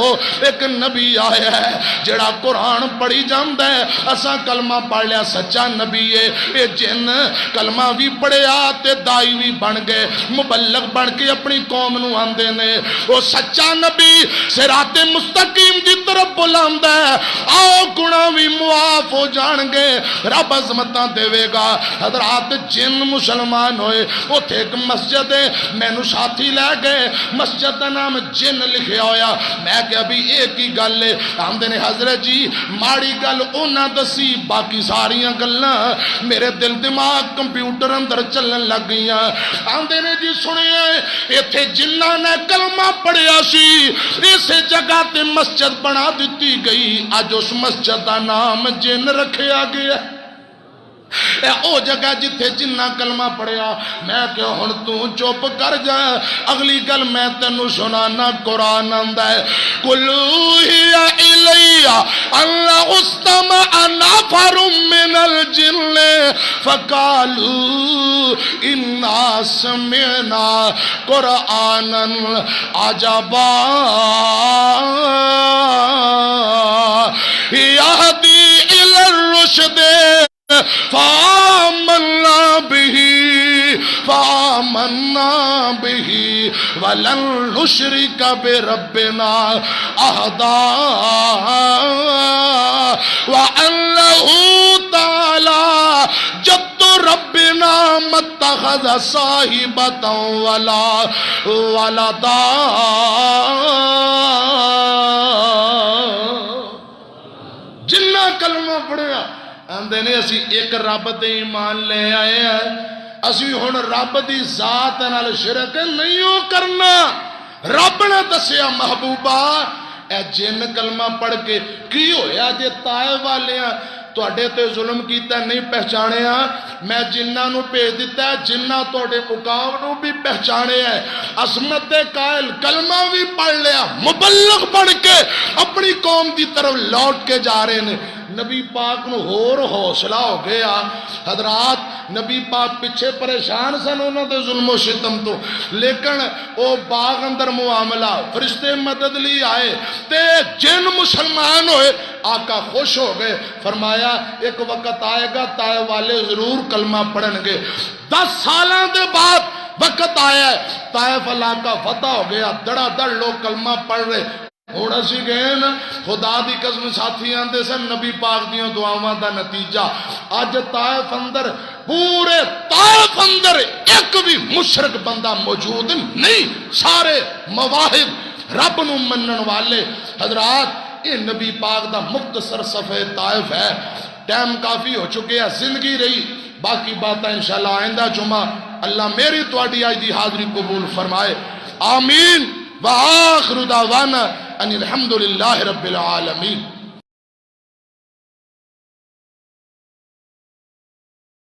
ایک نبی آیا ہے جڑا قرآن پڑھی جاندہ ہے اساں کلمہ پڑھ لیا سچا نبی ہے اے جن کلمہ بھی پڑھے آتے دائی بھی بن گئے مبلغ بن کے اپنی قوم نو آندے نے وہ سچا نبی صراط مستقیم دی طرف بلاندہ ہے آؤ گناہ بھی معاف ہو جان گے رب عظمتاں دے گا حضرات جن مسلمان ہوئے وہ تھے ایک مسجد ہے میں نو ساتھی لے گئے مسجد دا نام جن لکھے ہویا میں کہ ابھی ایک ہی گل لے آمدے نے حضرت جی ماڑی گل اونا دسی باقی ساریاں گلنا میرے دل دماغ کمپیوٹر اندر چلن لگ گئیاں آمدے نے جی سنیے ایتھے جنہ نے کلمہ پڑھیا سی اسے جگہ تے مسجد بنا دیتی گئی آج اس مسجد دا نام جن رکھیا گیا اے او جگہ جتھے جنہ کلمہ پڑھیا میں کہ ہن تو چپ کر جا اگلی گل میں تینوں سنانا قرآن آندا ہے قُلْ أُوحِیَ إِلَيَّ أَنَّ اسْتَمَعَ نَفَرٌ مِّنَ الْجِنِّ فَقَالُوا إِنَّا سَمِعْنَا قُرْآنًا عَجَبًا يَهْدِي إِلَى الرُّشْدِ فآمنا به ولن نشرك بربنا أحدا وأنه تعالى جد ربنا ما اتخذ صاحبة ولا ولدا جنہ کلمہ پڑھیا آندے نے اسی ایک رب دے ایمان لے آئے ہیں اسی ہن رب دی ذات نال شرک نہیں ہو کرنا رب نے دسیا محبوبہ اے جن کلمہ پڑھ کے کی ہویا جے طائف والے تواڈے تے ظلم کیتا نہیں پہچانیا میں جنہاں نو بھیج دیتا ہے جنہاں تواڈے مقام نو بھی پہچانیا ہے عظمت دے قائل کلمہ بھی پڑھ لیا مبلغ بن کے اپنی قوم دی طرف لوٹ کے جا رہے ہیں نبی پاک نو ہور حوصلہ ہو گیا حضرات نبی پاک پیچھے پریشان سن انہوں دے ظلم و ستم تو لیکن او باغ اندر معاملہ فرشتے مدد لی آئے تے جن مسلمان ہوئے آقا خوش ہو گئے فرمایا ایک وقت آئے گا طائف والے ضرور کلمہ پڑھن گے 10 سالوں دے بعد وقت آیا ہے طائف علاقہ فتح ہو گیا دڑا دڑ لوگ کلمہ پڑھ رہے ہونا سی گئے نا خدا دی قسم ساتھی آندے سن نبی پاک دیوں دعاواں دا نتیجہ اج طائف اندر پورے طائف اندر ایک بھی مشرک بندہ موجود نہیں سارے مواہب رب نو منن والے حضرات یہ نبی پاک دا مختصر صفحہ طائف ہے ٹائم کافی ہو چکے ہیں زندگی رہی باقی باتیں انشاءاللہ آئندہ جمعہ اللہ میری تواڈی آج دی حاضری قبول فرمائے آمین وآخر دعوانا ان الحمدللہ رب العالمین